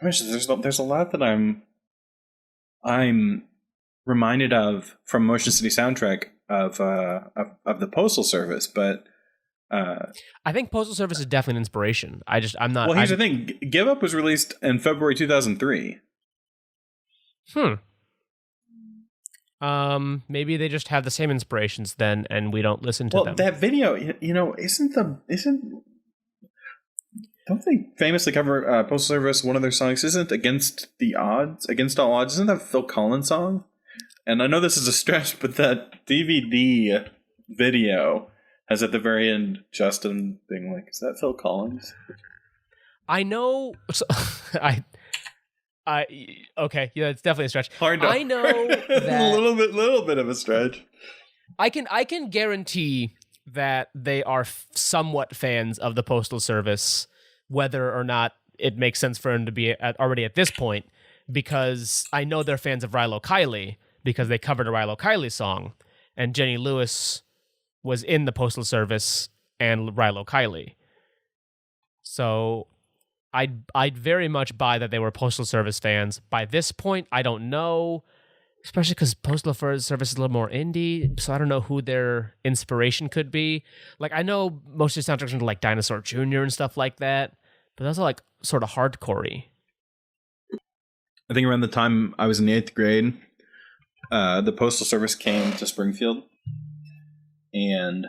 there's a lot that I'm reminded of from Motion City soundtrack of the Postal Service, but I think Postal Service is definitely an inspiration. I'm not. well, here's the thing: Give Up was released in February 2003. Maybe they just have the same inspirations then, and we don't listen to them. Well, that video, don't they famously cover Postal Service? One of their songs isn't Against All Odds. Isn't that a Phil Collins song? And I know this is a stretch, but that DVD video has at the very end Justin being like, "Is that Phil Collins?" I know. Okay, yeah, it's definitely a stretch. I know that a little bit of a stretch. I can guarantee that they are somewhat fans of the Postal Service, whether or not it makes sense for them to be already at this point, because I know they're fans of Rilo Kiley because they covered a Rilo Kiley song, and Jenny Lewis was in the Postal Service and Rilo Kiley. So I'd very much buy that they were Postal Service fans. By this point, I don't know, especially because Postal Service is a little more indie, so I don't know who their inspiration could be. Like, I know most of the soundtracks are like Dinosaur Jr. and stuff like that, but those are like sort of hardcore-y. I think around the time I was in the 8th grade, the Postal Service came to Springfield, and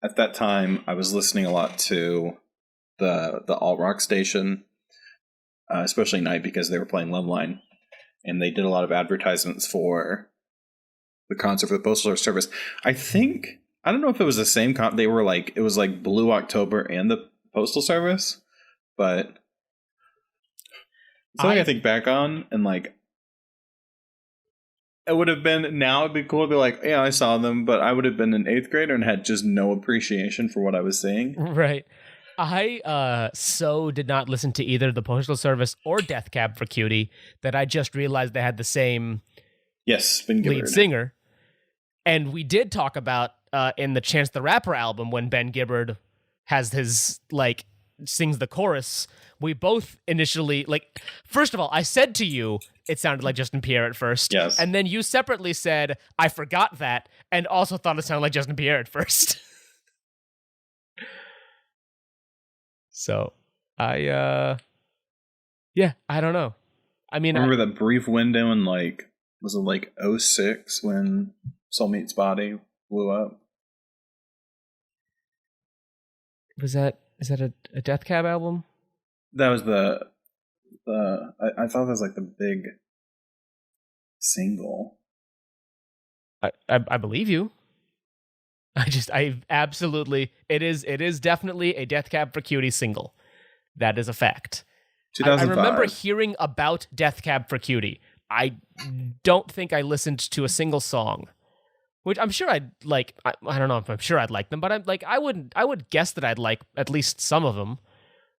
at that time I was listening a lot to the alt rock station, especially night, because they were playing Loveline, and they did a lot of advertisements for the concert for the Postal Service. I don't know if it was the same they were like, it was like Blue October and the Postal Service, but something I think back on, and like, it would have been, now it'd be cool to be like, yeah, I saw them, but I would have been an 8th grader and had just no appreciation for what I was seeing. Right. I so did not listen to either the Postal Service or Death Cab for Cutie that I just realized they had the same lead singer. And we did talk about in the Chance the Rapper album, when Ben Gibbard has his, like, sings the chorus, we both initially, like, first of all, I said to you it sounded like Justin Pierre at first. Yes. And then you separately said, I forgot that, and also thought it sounded like Justin Pierre at first. So, I don't know. I mean, remember that brief window in, like, was it like 06 when Soul Meets Body blew up? Is that a Death Cab album? That was I thought that was like the big single. I believe you. I absolutely, it is definitely a Death Cab for Cutie single. That is a fact. 2005. I remember hearing about Death Cab for Cutie. I don't think I listened to a single song, which I'm sure I'd like. I don't know if I'm sure I'd like them, but I would guess that I'd like at least some of them,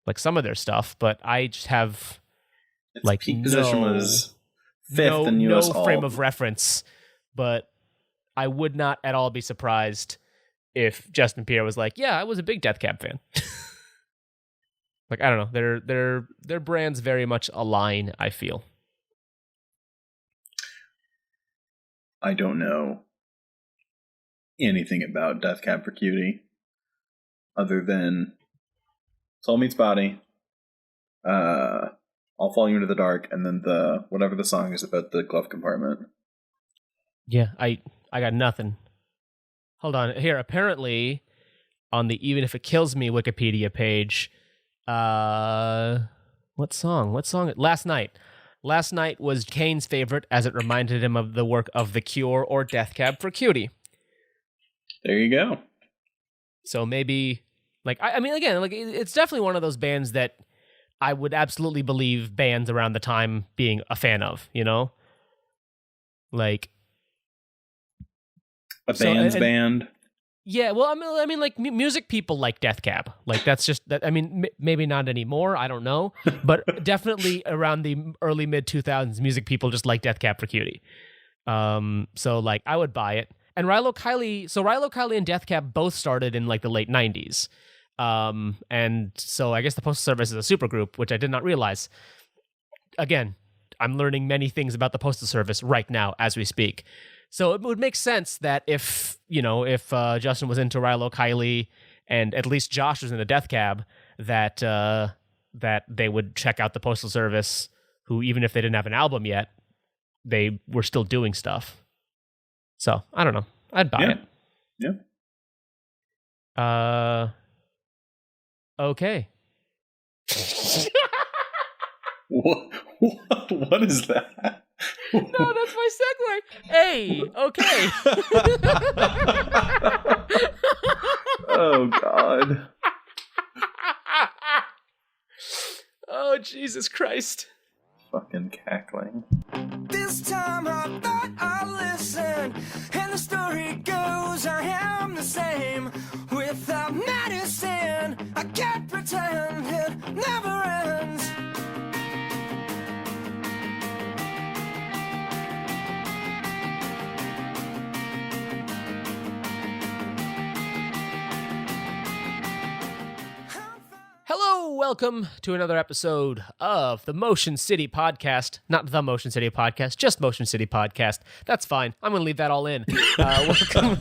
like some of their stuff. But I just have its peak position was 5th in US no frame of reference. But I would not at all be surprised if Justin Pierre was like, "Yeah, I was a big Death Cab fan." Like, I don't know, their brands very much align, I feel. I don't know anything about Death Cab for Cutie other than Soul Meets Body, I'll Follow You Into the Dark, and then the whatever the song is about the glove compartment. Yeah, I got nothing. Hold on. Here, apparently, on the Even If It Kills Me Wikipedia page, what song? Last Night. Last Night was Kane's favorite, as it reminded him of the work of The Cure or Death Cab for Cutie. There you go. So maybe, like, I mean, again, like, it's definitely one of those bands that I would absolutely believe bands around the time being a fan of, you know? Like, a band's band. Yeah, well, I mean, like, music people like Death Cab. Like, that's just that. I mean, maybe not anymore. I don't know, but definitely around the early mid 2000s, music people just like Death Cab for Cutie. So like, I would buy it. And Rilo Kiley and Death Cab both started in like the late 90s. And so I guess the Postal Service is a supergroup, which I did not realize. again, I'm learning many things about the Postal Service right now as we speak. So it would make sense that if Justin was into Rilo Kiley and at least Josh was in a Death Cab, that they would check out the Postal Service, who, even if they didn't have an album yet, they were still doing stuff. So, I don't know. I'd buy it. Yeah. Okay. What is that? No, that's my segue. Hey, okay. Oh, God. Oh, Jesus Christ. Fucking cackling. This time I thought I'd listen, and the story goes I am the same. Without medicine, I can't pretend it never ends. Hello, welcome to another episode of the Motion City Podcast. Not the Motion City Podcast, just Motion City Podcast. That's fine. I'm going to leave that all in. Welcome.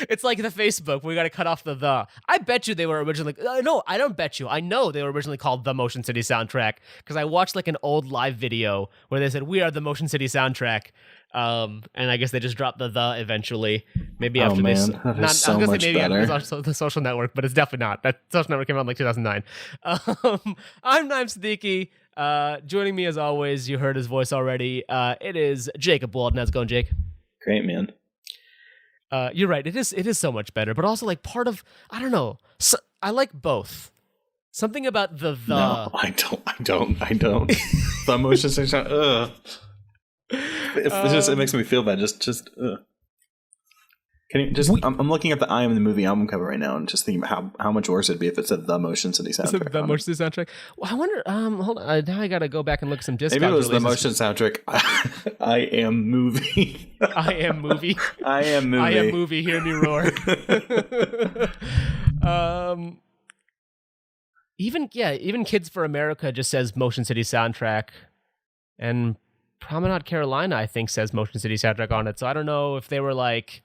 It's like the Facebook. We got to cut off the. I bet you they were originally. No, I don't bet you. I know they were originally called the Motion City Soundtrack because I watched like an old live video where they said, "We are the Motion City Soundtrack." And I guess they just dropped the eventually. Maybe after this. That is so I'm gonna much say maybe better. after the Social Network, but it's definitely not. That Social Network came out in like 2009. I'm Naim Siddiqui. Joining me as always, you heard his voice already. It is Jacob Walden. How's it going, Jake? Great, man. You're right. It is so much better, but also like part of, I don't know. So, I like both. Something about the. No, I don't. The motion section. It makes me feel bad. Just. Can you just? I'm looking at the I Am the Movie album cover right now, and just thinking about how much worse it'd be if it said the Motion City Soundtrack. Is it the Motion City Soundtrack? Well, I wonder. Hold on. Now I gotta go back and look at some discounts. Maybe it was the releases. Motion Soundtrack. I Am Movie. I Am Movie. I Am Movie. I Am Movie. Hear me roar. Even Kids for America just says Motion City Soundtrack, and Promenade Carolina, I think, says Motion City Soundtrack on it. So I don't know if they were like.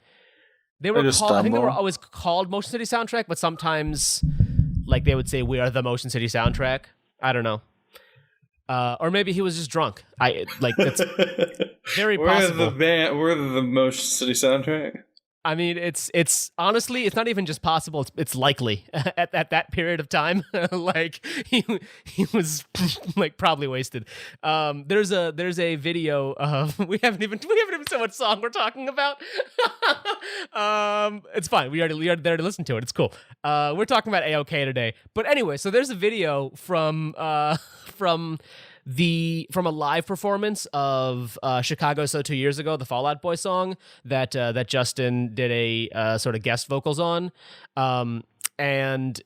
They were called. I think they were always called Motion City Soundtrack, but sometimes, like, they would say, "We are the Motion City Soundtrack." I don't know, or maybe he was just drunk. That's very possible. We're the Motion City Soundtrack. I mean, it's honestly, it's not even just possible. It's likely at that period of time. Like he was like probably wasted. There's a video of we haven't even said what song we're talking about. It's fine. We already there to listen to it. It's cool. We're talking about A-OK today. But anyway, so there's a video from a live performance of Chicago So 2 years ago, the Fall Out Boy song that Justin did a sort of guest vocals on, and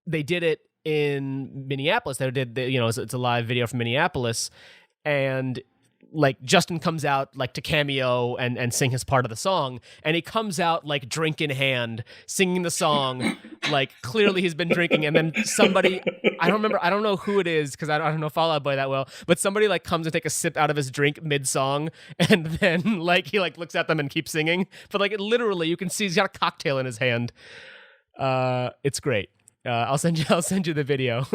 they did it in Minneapolis. It's a live video from Minneapolis, and like Justin comes out like to cameo and sing his part of the song, and he comes out like drink in hand singing the song. Like clearly he's been drinking, and then somebody, I don't know who it is because I don't know Fall Out Boy that well, but somebody like comes and take a sip out of his drink mid song, and then like he like looks at them and keeps singing, but like it literally you can see he's got a cocktail in his hand. It's great. I'll send you the video.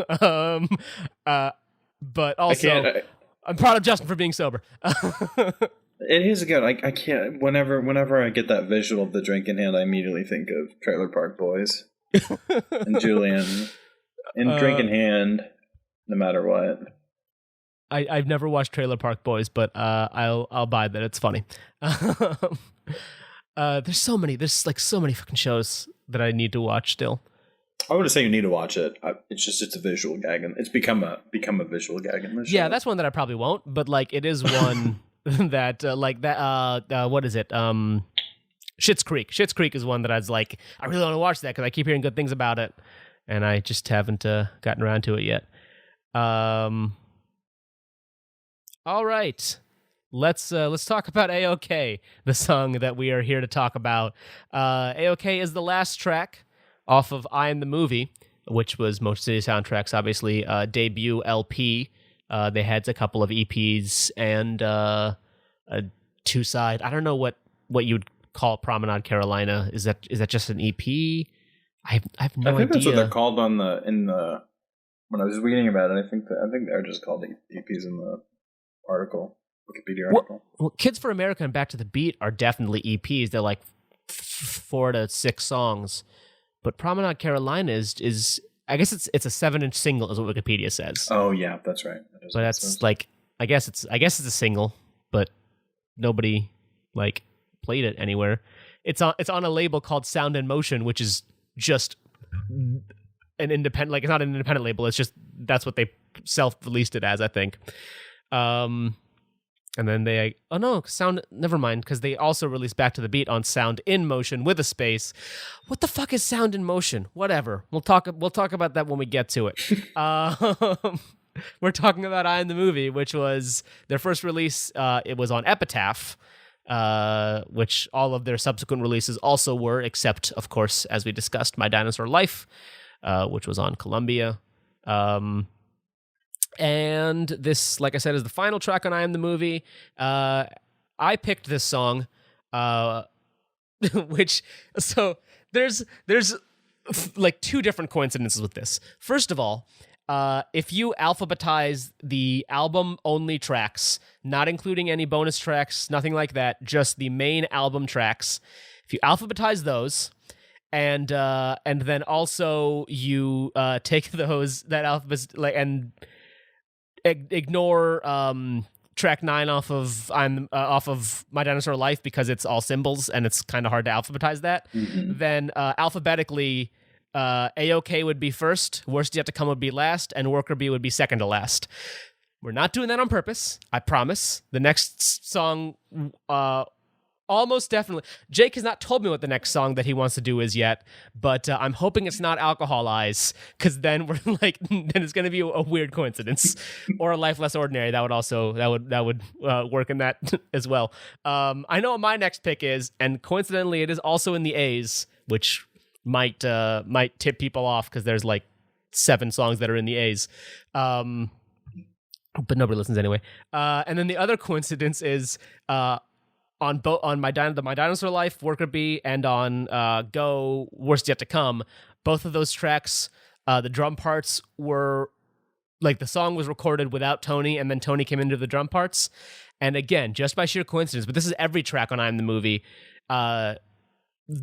But also I'm proud of Justin for being sober. It is good. I can't. Whenever I get that visual of the drink in hand, I immediately think of Trailer Park Boys and Julian and drink in hand, no matter what. I've never watched Trailer Park Boys, but I'll buy that. It's funny. There's so many fucking shows that I need to watch still. I wouldn't say you need to watch it. It's a visual gag, and it's become a visual gag in this show. Yeah, that's one that I probably won't, but like it is one that what is it? Schitt's Creek. Schitt's Creek is one that I was like, I really want to watch that because I keep hearing good things about it, and I just haven't gotten around to it yet. All right. Let's talk about A-OK, the song that we are here to talk about. A-OK is the last track off of I Am the Movie, which was Motion City Soundtracks, obviously, debut LP. They had a couple of EPs and a two-side. I don't know what you'd call Promenade Carolina. Is that just an EP? I have no idea. I think that's what they're called when I was reading about it. I think they're just called EPs in the article, Wikipedia article. Well, Kids for America and Back to the Beat are definitely EPs. They're like 4 to 6 songs. But Promenade Carolina is I guess it's a 7-inch single is what Wikipedia says. Oh yeah, that's right. But that's like I guess it's a single, but nobody like played it anywhere. It's on a label called Sound in Motion, which is just an independent, like it's not an independent label. It's just that's what they self-released it as, I think. And then never mind, because they also released Back to the Beat on Sound in Motion with a space. What the fuck is Sound in Motion? Whatever. We'll talk about that when we get to it. We're talking about I Am the Movie, which was their first release. It was on Epitaph, which all of their subsequent releases also were, except, of course, as we discussed, My Dinosaur Life, which was on Columbia. And this, like I said, is the final track on I Am the Movie. I picked this song, which, so there's like 2 different coincidences with this. First of all, if you alphabetize the album-only tracks, not including any bonus tracks, nothing like that, just the main album tracks, if you alphabetize those, and then also you take that alphabet and ignore track 9 off of My Dinosaur Life because it's all symbols and it's kind of hard to alphabetize that. Mm-hmm. Then alphabetically, A-OK would be first, Worst Yet to Come would be last, and Worker Bee would be second to last. We're not doing that on purpose, I promise. The next song, almost definitely. Jake has not told me what the next song that he wants to do is yet, but I'm hoping it's not Alcohol Eyes, because then we're like, then it's going to be a weird coincidence, or A Life Less Ordinary. That would work in that as well. I know what my next pick is, and coincidentally, it is also in the A's, which might tip people off because there's like 7 songs that are in the A's. But nobody listens anyway. And then the other coincidence is on My Dinosaur Life, Worker Bee, and on Go, Worst Yet to Come, both of those tracks, the drum parts were, like the song was recorded without Tony, and then Tony came into the drum parts. And again, just by sheer coincidence, but this is every track on I Am the Movie,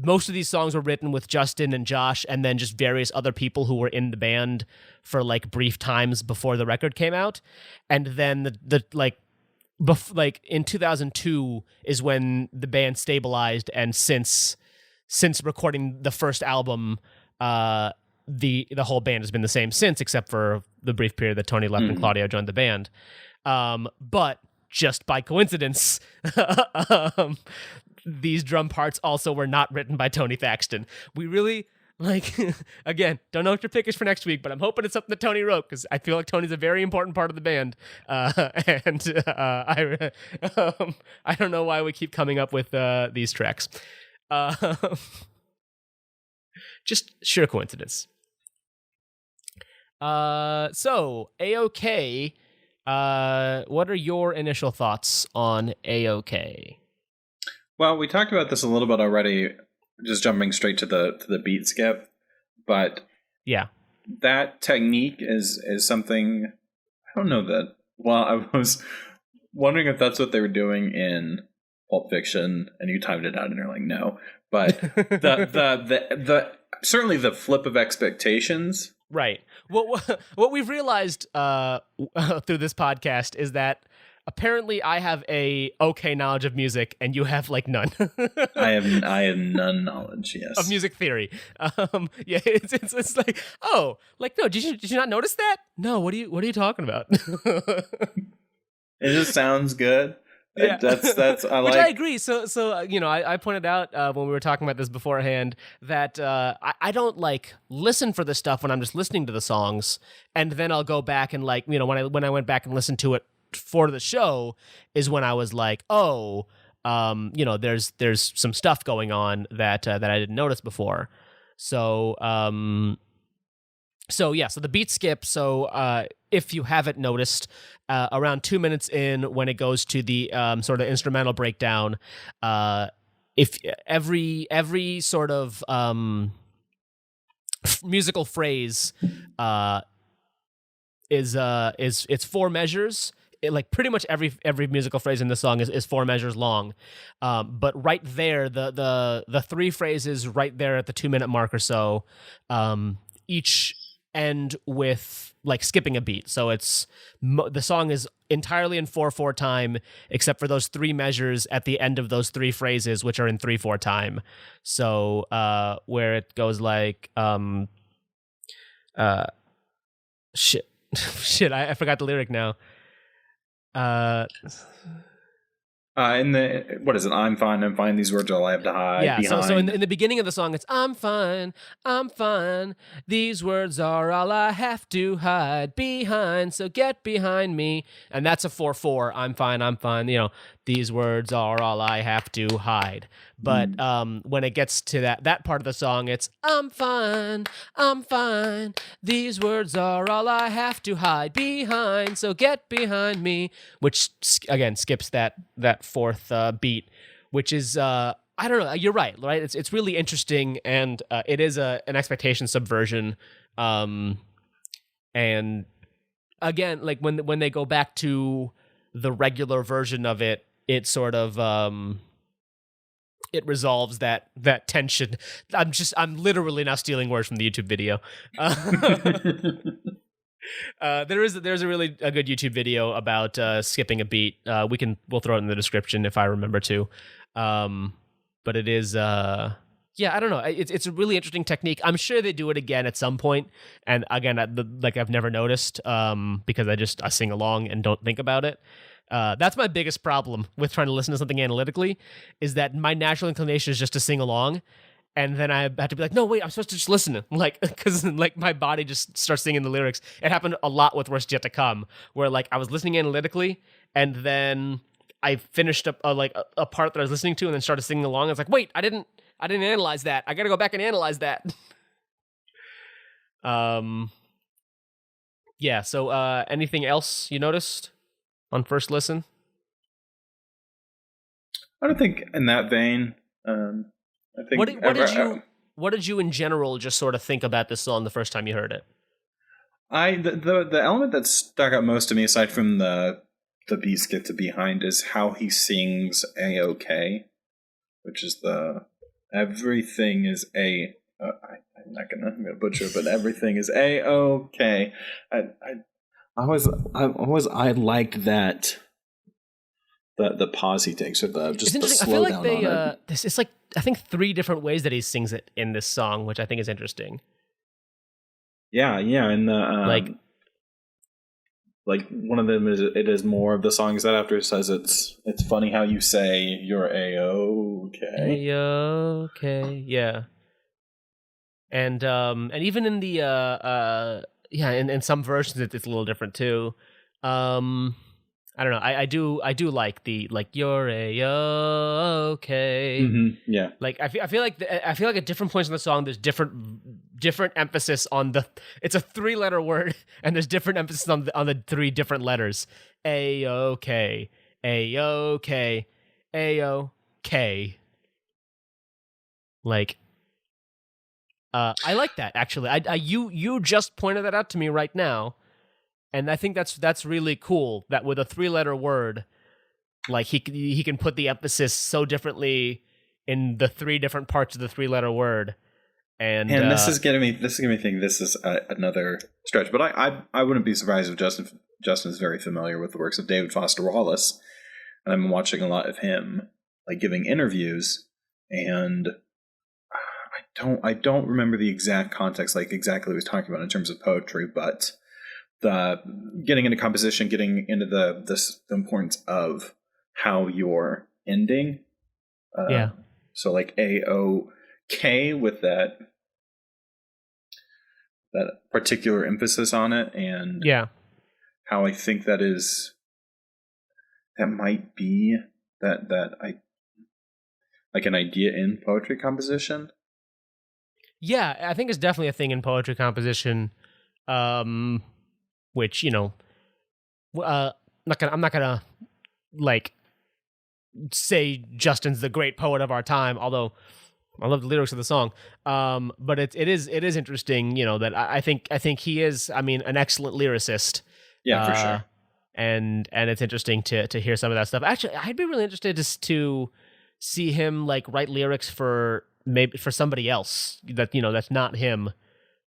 most of these songs were written with Justin and Josh, and then just various other people who were in the band for like brief times before the record came out. And then like in 2002 is when the band stabilized, and since recording the first album, the whole band has been the same since, except for the brief period that Tony left and Claudio joined the band. But just by coincidence, these drum parts also were not written by Tony Thaxton. We really, again, don't know what your pick is for next week, but I'm hoping it's something that Tony wrote, because I feel like Tony's a very important part of the band. I don't know why we keep coming up with these tracks. Just sheer coincidence. So, A-OK, what are your initial thoughts on A-OK? Well, we talked about this a little bit already, just jumping straight to the beat skip, but yeah, that technique is something I don't know that. Well, I was wondering if that's what they were doing in Pulp Fiction, and you timed it out, and you're like, no. But the certainly the flip of expectations, right? What we've realized through this podcast is that apparently I have a okay knowledge of music, and you have like none. I have none knowledge, yes, of music theory. Yeah, it's like, oh, like, no, did you not notice that? No, what are you talking about? It just sounds good. Yeah. That's I like. Which I agree. So I pointed out when we were talking about this beforehand that I don't like listen for this stuff when I'm just listening to the songs, and then I'll go back and like, when I went back and listened to it for the show is when I was like, oh, there's some stuff going on that I didn't notice before. So So the beat skip. So if you haven't noticed, around 2 minutes in, when it goes to the sort of instrumental breakdown, if every sort of musical phrase is it's 4 measures. Like pretty much every musical phrase in the song is 4 measures long, but right there, the 3 phrases right there at the 2 minute mark or so, each end with like skipping a beat. So it's the song is entirely in 4/4 time, except for those 3 measures at the end of those 3 phrases, which are in 3/4 time. So where it goes like shit, I forgot the lyric now. In the what is it? I'm fine. These words are all I have to hide. Yeah. Behind. So in the beginning of the song, it's I'm fine. These words are all I have to hide behind. So get behind me, and that's a 4/4. I'm fine. You know, these words are all I have to hide. But when it gets to that part of the song, it's I'm fine. These words are all I have to hide behind. So get behind me, which again skips that 4th beat, which is I don't know. You're right. It's really interesting, and it is an expectation subversion. And again, like when they go back to the regular version of it, it sort of it resolves that tension. I'm literally now stealing words from the YouTube video. There's a really good YouTube video about skipping a beat. We'll throw it in the description if I remember to. But it is I don't know. It's a really interesting technique. I'm sure they do it again at some point. And again, I've never noticed because I sing along and don't think about it. That's my biggest problem with trying to listen to something analytically, is that my natural inclination is just to sing along, and then I have to be like, no, wait, I'm supposed to just listen, like, because like my body just starts singing the lyrics. It happened a lot with Worst Yet to Come, where like I was listening analytically, and then I finished up a part that I was listening to, and then started singing along. I was like, wait, I didn't analyze that. I got to go back and analyze that. Yeah. So, anything else you noticed on first listen? I don't think in that vein. I think what did you in general just sort of think about this song the first time you heard it? The element that stuck out most to me, aside from the beat skip to behind, is how he sings A-OK, which is the everything is I'm gonna butcher it, but everything is A-OK. I like that. The pause he takes, or the slow down. I feel like it's like I think 3 different ways that he sings it in this song, which I think is interesting. Yeah, and the like one of them is more of the songs that after it says it's funny how you say you're A-OK. A-OK, yeah. And even in the in some versions it's a little different too. I don't know. I do like the you're A-OK. Mm-hmm, yeah. Like I feel like at different points in the song there's different emphasis on it's a 3-letter word, and there's different emphasis on the 3 different letters. A-OK, A-OK, A-OK. Like I like that actually. You just pointed that out to me right now. And I think that's really cool that with a 3-letter word, like he can put the emphasis so differently in the 3 different parts of the 3-letter word. And this is getting me think this is another stretch. But I wouldn't be surprised if Justin is very familiar with the works of David Foster Wallace, and I'm watching a lot of him like giving interviews, and I don't remember the exact context, like exactly what he was talking about in terms of poetry, but the getting into composition, getting into the importance of how you're ending. Yeah. So like A-OK with that particular emphasis on it, and how I think that might be that I like an idea in poetry composition. Yeah, I think it's definitely a thing in poetry composition. which I'm not gonna like say Justin's the great poet of our time, although I love the lyrics of the song. But it is interesting, that I think he is, an excellent lyricist. Yeah, for sure. And it's interesting to hear some of that stuff. Actually, I'd be really interested to see him like write lyrics for somebody else that's not him.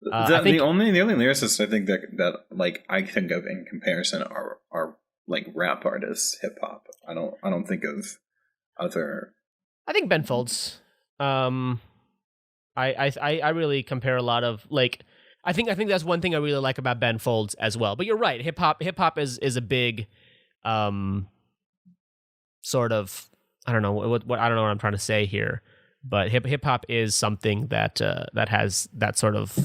The only lyricists I think that like I think of in comparison are like rap artists, hip hop. I don't think of other. I think Ben Folds. I really compare a lot of like. I think that's one thing I really like about Ben Folds as well. But you're right, hip hop is a big, sort of. I don't know what I don't know what I'm trying to say here, but hip hop is something that has that sort of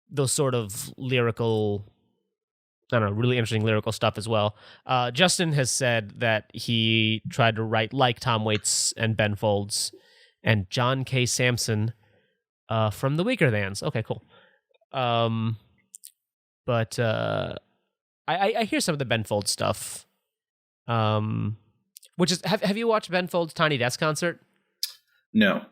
those sort of lyrical. I don't know, really interesting lyrical stuff as well. Justin has said that he tried to write like Tom Waits and Ben Folds and John K. Samson from the Weaker Thans. Okay, cool. But I hear some of the Ben Folds stuff. Which is have you watched Ben Folds' Tiny Desk concert? No.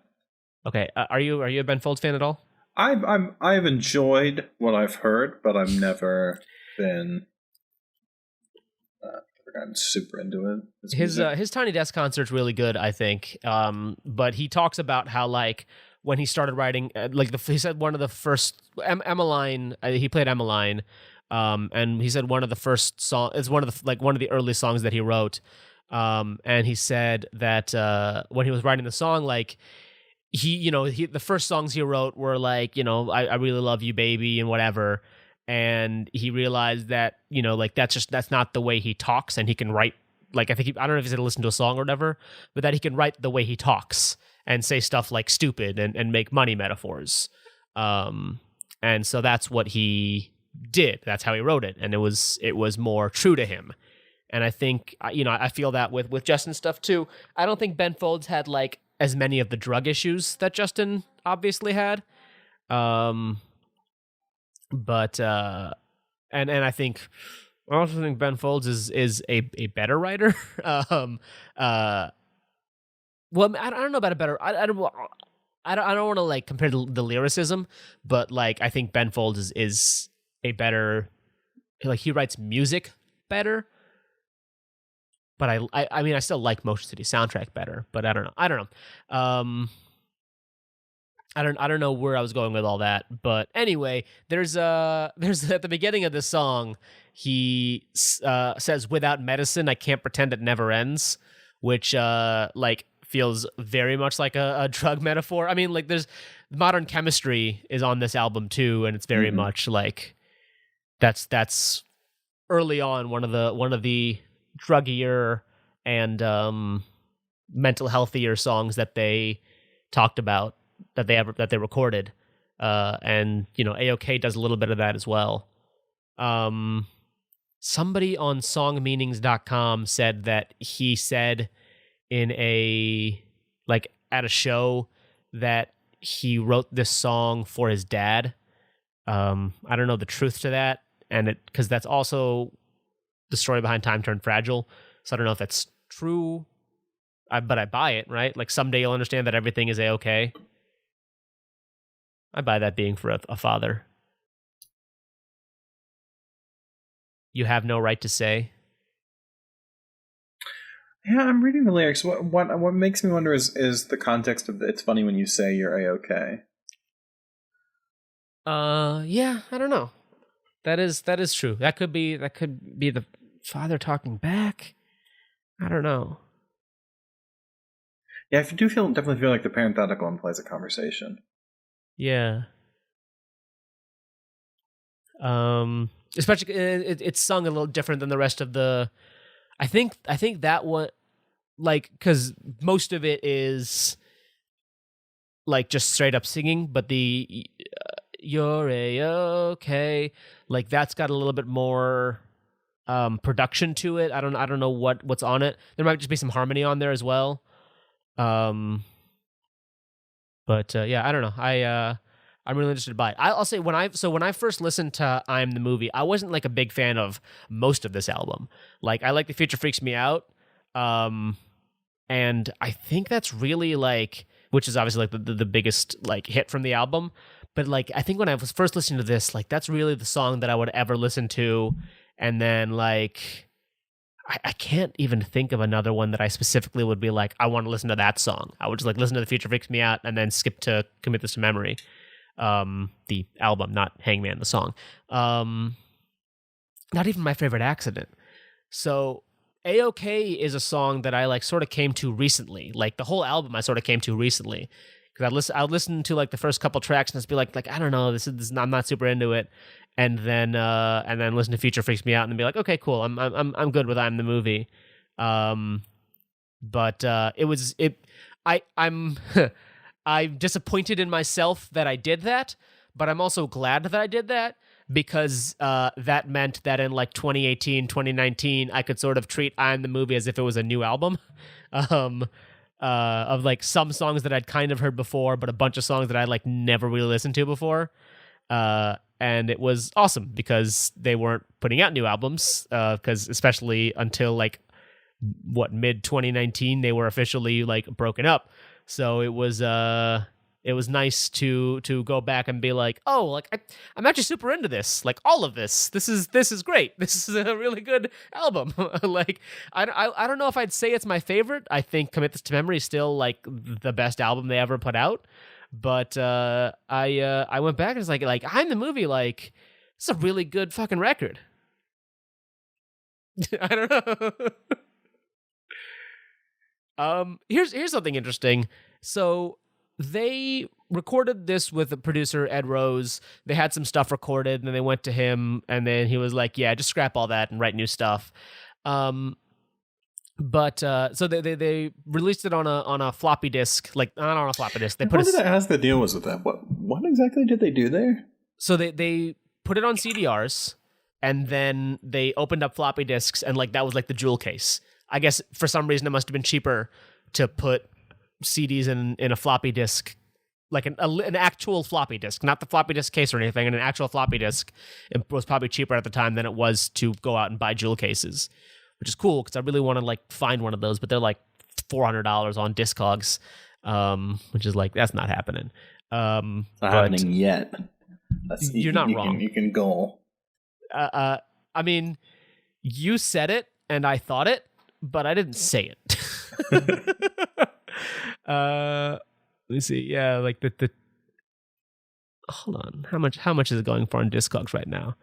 Okay, are you a Ben Folds fan at all? I've enjoyed what I've heard, but I've never been gotten super into it. His Tiny Desk concert's really good, I think. But he talks about how like when he started writing, he said one of the first Emmeline. He played Emmeline, and he said one of the first song is one of the early songs that he wrote. And he said that when he was writing the song, like the first songs he wrote were like, I really love you, baby, and whatever. And he realized that, that's not the way he talks, and he can write, like, I don't know if he's going to listen to a song or whatever, but that he can write the way he talks and say stuff like stupid and make money metaphors. And so that's what he did. That's how he wrote it. And it was more true to him. And I think, I feel that with Justin's stuff too. I don't think Ben Folds had like as many of the drug issues that Justin obviously had. But I also think Ben Folds is a better writer. Well, I don't know about a better. I don't want to like compare the lyricism, but like I think Ben Folds is a better. Like he writes music better. But I still like Motion City Soundtrack better. But I don't know. I don't know where I was going with all that. But anyway, there's at the beginning of this song, he says, "Without medicine, I can't pretend it never ends," which like feels very much like a drug metaphor. I mean, like there's Modern Chemistry is on this album too, and it's very much like that's early on one of the druggier and mental healthier songs that they talked about that they recorded, and A-OK does a little bit of that as well. Somebody on songmeanings.com said that he said in at a show that he wrote this song for his dad. I don't know the truth to that, and because that's also the story behind Time Turned Fragile. So I don't know if that's true, but I buy it, right? Like someday you'll understand that everything is A-OK. I buy that being for a father. You have no right to say. Yeah, I'm reading the lyrics. What makes me wonder is the context of it's funny when you say you're A-OK. Yeah, I don't know. That is true. That could be the father talking back. I don't know. Yeah, I definitely feel like the parenthetical implies a conversation. Yeah. Especially it's sung a little different than the rest of the. I think that one, like, because most of it is like just straight up singing, but the "You're A-OK," like that's got a little bit more production to it. I don't know what's on it. There might just be some harmony on there as well. But yeah, I don't know. I'm really interested by it. I'll say when I first listened to I'm the Movie, I wasn't like a big fan of most of this album. Like I like The Future Freaks Me Out, and I think that's really like, which is obviously like the biggest like hit from the album. But like I think when I was first listening to this, like that's really the song that I would ever listen to, and then like I can't even think of another one that I specifically would be like, I want to listen to that song. I would just like listen to The Future Freaks Me Out and then skip to Commit This to Memory. The album, not Hangman, the song. Not even My Favorite Accident. So A-OK is a song that I like sort of came to recently. Like the whole album I sort of came to recently. Because I'd listen to like the first couple tracks and just be like I don't know, this is I'm not super into it. And then listen to Future Freaks Me Out and be like, okay, cool, I'm good with I'm the Movie. I'm I'm disappointed in myself that I did that, but I'm also glad that I did that because that meant that in like 2018, 2019, I could sort of treat I'm the Movie as if it was a new album. Of like some songs that I'd kind of heard before, but a bunch of songs that I like never really listened to before. And it was awesome because they weren't putting out new albums, because especially until like mid 2019 they were officially like broken up. So it was nice to go back and be like, oh, like I'm actually super into this, like all of this. This is great. This is a really good album. Like I don't know if I'd say it's my favorite. I think Commit This to Memory is still like the best album they ever put out. But I went back and was like I'm the Movie, like it's a really good fucking record. I don't know. Here's something interesting. So they recorded this with the producer Ed Rose. They had some stuff recorded, and then they went to him, and then he was like, "Yeah, just scrap all that and write new stuff." But so they released it on a floppy disk, like not on a floppy disk. They put what did I ask the deal was with that? What exactly did they do there? So they put it on CDRs, and then they opened up floppy disks, and like that was like the jewel case. I guess for some reason it must have been cheaper to put CDs in a floppy disk, like an actual floppy disk, not the floppy disk case or anything, and an actual floppy disk. It was probably cheaper at the time than it was to go out and buy jewel cases, which is cool because I really want to like find one of those, but they're like $400 on Discogs, which is like that's not happening. Not happening yet. You're not wrong. You can go. I mean, you said it and I thought it, but I didn't say it. Let me see. Yeah, like the. Hold on. How much is it going for on Discogs right now?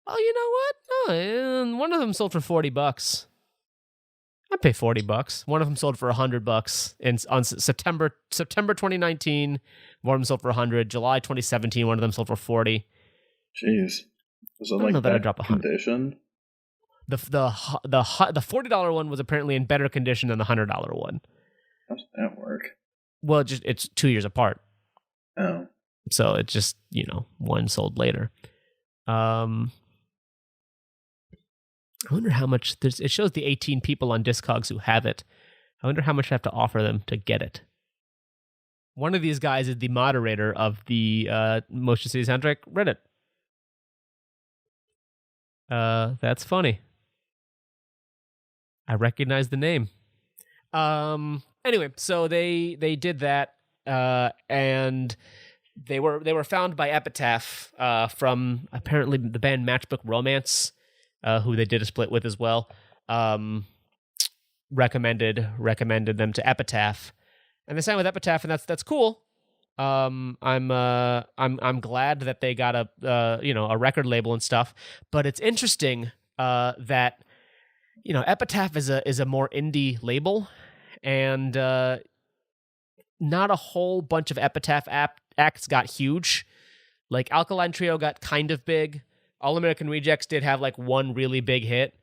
Oh, you know what? Oh, one of them sold for $40. I'd pay $40. One of them sold for $100 on September 2019. One of them sold for $100. July 2017. One of them sold for $40. Jeez, was it I don't know that I'd drop $100. Condition? The $40 one was apparently in better condition than the $100 one. How does that work? Well, it's 2 years apart. Oh, so it's just one sold later. I wonder how much it shows the 18 people on Discogs who have it. I wonder how much I have to offer them to get it. One of these guys is the moderator of the Motion City Soundtrack Reddit. That's funny. I recognize the name. Anyway, so they did that, and they were found by Epitaph from apparently the band Matchbook Romance, who they did a split with as well. Recommended them to Epitaph, and they signed with Epitaph, and that's cool. I'm glad that they got a record label and stuff, but it's interesting that Epitaph is a more indie label, and not a whole bunch of Epitaph acts got huge. Like Alkaline Trio got kind of big. All American Rejects did have like one really big hit.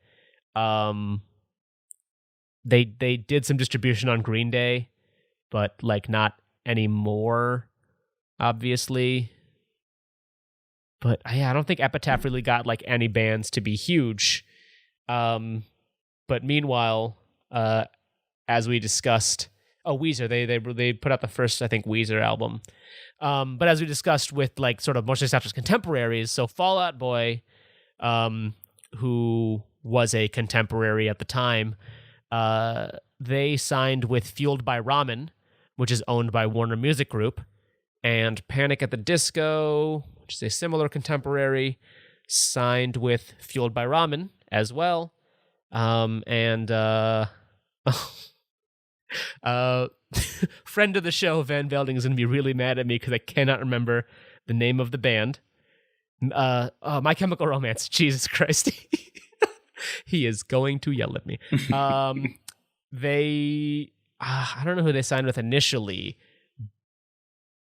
They did some distribution on Green Day, but like not anymore, obviously. But yeah, I don't think Epitaph really got like any bands to be huge. But meanwhile, as we discussed, Weezer, they put out the first, I think, Weezer album. But as we discussed with like sort of Motion Soundtrack's contemporaries, so Fall Out Boy, who was a contemporary at the time, they signed with Fueled by Ramen, which is owned by Warner Music Group, and Panic at the Disco, which is a similar contemporary, signed with Fueled by Ramen as well. Friend of the show, Van Velding, is going to be really mad at me because I cannot remember the name of the band. My Chemical Romance. Jesus Christ. He is going to yell at me. I don't know who they signed with initially,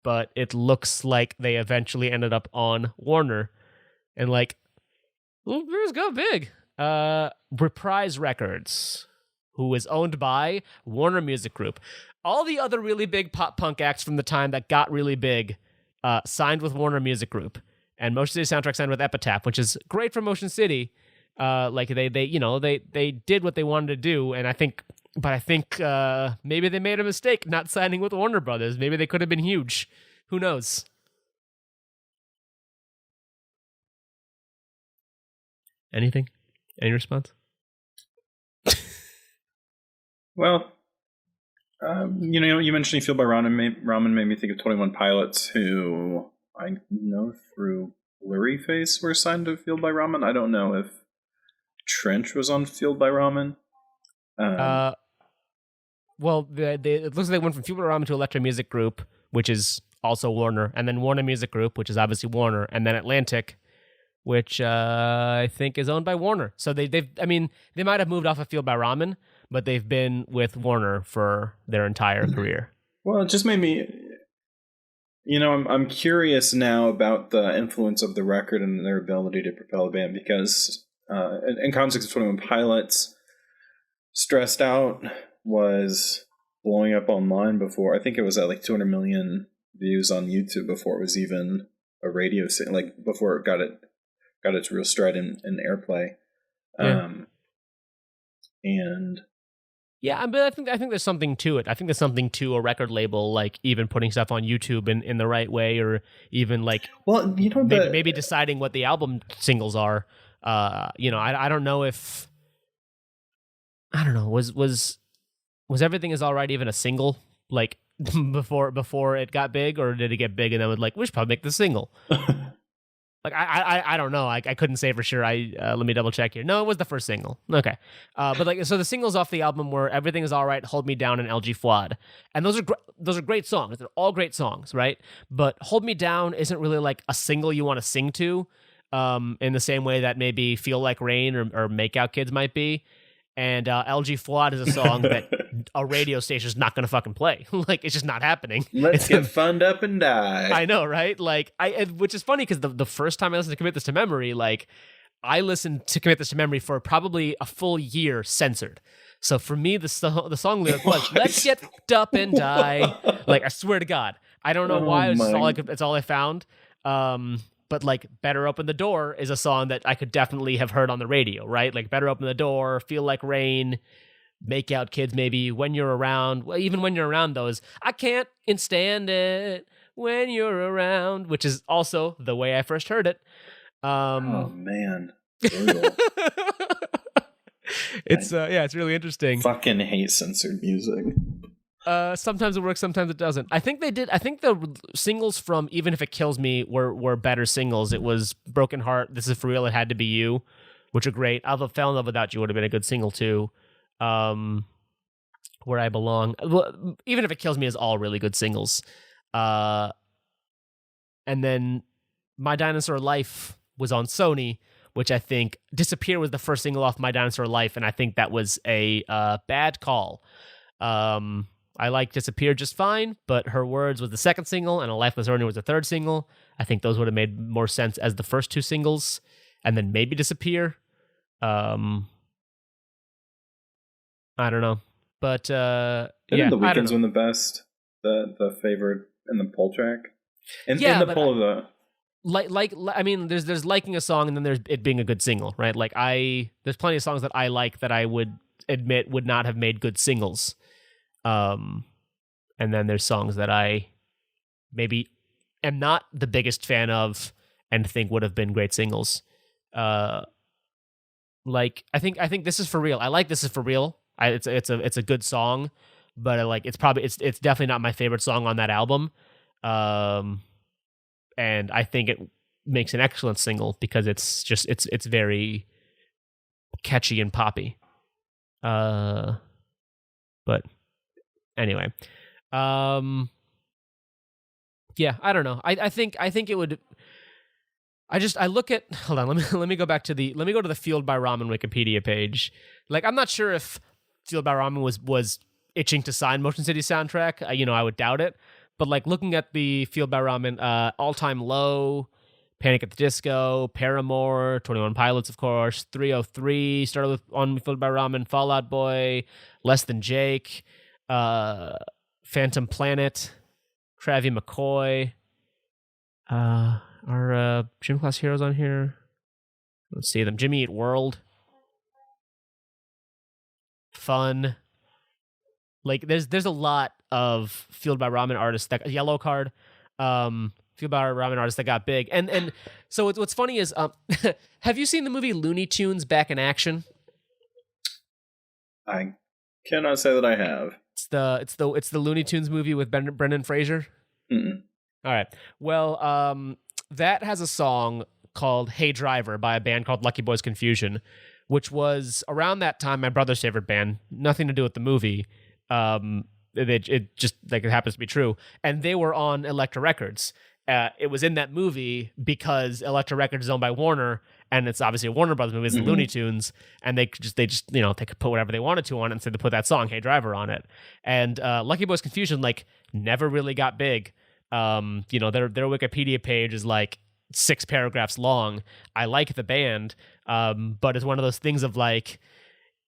but it looks like they eventually ended up on Warner. And like, let's go big. Reprise Records, who is owned by Warner Music Group. All the other really big pop punk acts from the time that got really big signed with Warner Music Group. And Motion City Soundtrack signed with Epitaph, which is great for Motion City. Like they did what they wanted to do, and I think maybe they made a mistake not signing with Warner Brothers. Maybe they could have been huge. Who knows? Anything? Any response? Well, you mentioned Fueled by Ramen made me think of 21 Pilots, who I know through Blurry Face were signed to Fueled by Ramen. I don't know if Trench was on Fueled by Ramen. Well, it looks like they went from Fueled by Ramen to Electro Music Group, which is also Warner, and then Warner Music Group, which is obviously Warner, and then Atlantic, which I think is owned by Warner. So they might have moved off of Fueled by Ramen, but they've been with Warner for their entire career. Well, it just made me, I'm curious now about the influence of the record and their ability to propel a band, because in context of 21 Pilots, Stressed Out was blowing up online before. I think it was at like 200 million views on YouTube before it was even a radio station, like before it got its real stride in airplay. Yeah. And yeah, but I think there's something to it. I think there's something to a record label, like even putting stuff on YouTube in the right way, or even like, well, maybe deciding what the album singles are. I don't know if, I don't know, was Everything Is Alright even a single, like before it got big, or did it get big and then we should probably make the single? Like I don't know. I couldn't say for sure. Let me double check here. No, it was the first single. Okay, but like, so the singles off the album were "Everything Is Alright," "Hold Me Down," and "LG Fuad," and those are great songs. They're all great songs, right? But "Hold Me Down" isn't really like a single you want to sing to, in the same way that maybe "Feel Like Rain" or "Make Out Kids" might be. And LG Fuad is a song that a radio station is not going to fucking play. Like, it's just not happening. Let's get funned up and die. I know, right? Like, which is funny because the first time I listened to Commit This to Memory, like, I listened to Commit This to Memory for probably a full year censored. So for me, the song lyric was, "Let's get fucked up and die." Like, I swear to God, I don't know why. It's all I found. But like, "Better Open the Door" is a song that I could definitely have heard on the radio, right? Like, "Better Open the Door," "Feel Like Rain," "Make Out Kids," maybe "When You're Around." Well, even "When You're Around," those, "I can't stand it when you're around," which is also the way I first heard it. Oh man, brutal. It's really interesting. Fucking hate censored music. Sometimes it works, sometimes it doesn't. I think the singles from "Even If It Kills Me" were better singles. It was "Broken Heart," "This Is For Real," "It Had to Be You," which are great. "I Fell in Love Without You" would have been a good single too. "Where I Belong," well, "Even If It Kills Me" is all really good singles. And then "My Dinosaur Life" was on Sony, which I think "Disappear" was the first single off "My Dinosaur Life," and I think that was a bad call. I like "Disappear" just fine, but "Her Words" was the second single, and "A Lifeless Earner" was the third single. I think those would have made more sense as the first two singles, and then maybe "Disappear." I don't know, but The Weeknd's win the best, the favorite in the poll track, and in the poll of the. I mean, there's liking a song, and then there's it being a good single, right? Like, there's plenty of songs that I like that I would admit would not have made good singles. And then there's songs that I maybe am not the biggest fan of and think would have been great singles. Like I think This Is For Real. I like This Is For Real. It's a good song, but it's definitely not my favorite song on that album. And I think it makes an excellent single because it's very catchy and poppy. But anyway, yeah, I don't know. I think it would. I look at, hold on, let me go to the Fueled by Ramen Wikipedia page. Like, I'm not sure if Fueled by Ramen was itching to sign Motion City Soundtrack. I would doubt it. But like looking at the Fueled by Ramen, All Time Low, Panic at the Disco, Paramore, 21 Pilots, of course, 303 started with on Fueled by Ramen, Fall Out Boy, Less Than Jake, Phantom Planet, Travie McCoy. Are Gym Class Heroes on here? Let's see them. Jimmy Eat World. Fun. Like there's a lot of Fueled by Ramen artists that Yellow Card, Fueled by Ramen artists that got big. And so what's funny is have you seen the movie Looney Tunes Back in Action? I cannot say that I have. It's the Looney Tunes movie with Brendan Fraser. Mm-mm. All right. Well, that has a song called Hey Driver by a band called Lucky Boys Confusion, which was around that time my brother's favorite band. Nothing to do with the movie. It just like it happens to be true. And they were on Elektra Records. It was in that movie because Elektra Records is owned by Warner, and it's obviously a Warner Brothers movie. It's the Looney Tunes, and they just they could put whatever they wanted to on it, and so they put that song Hey Driver on it. And Lucky Boys Confusion like never really got big. Their Wikipedia page is like 6 paragraphs long. I like the band, but it's one of those things of like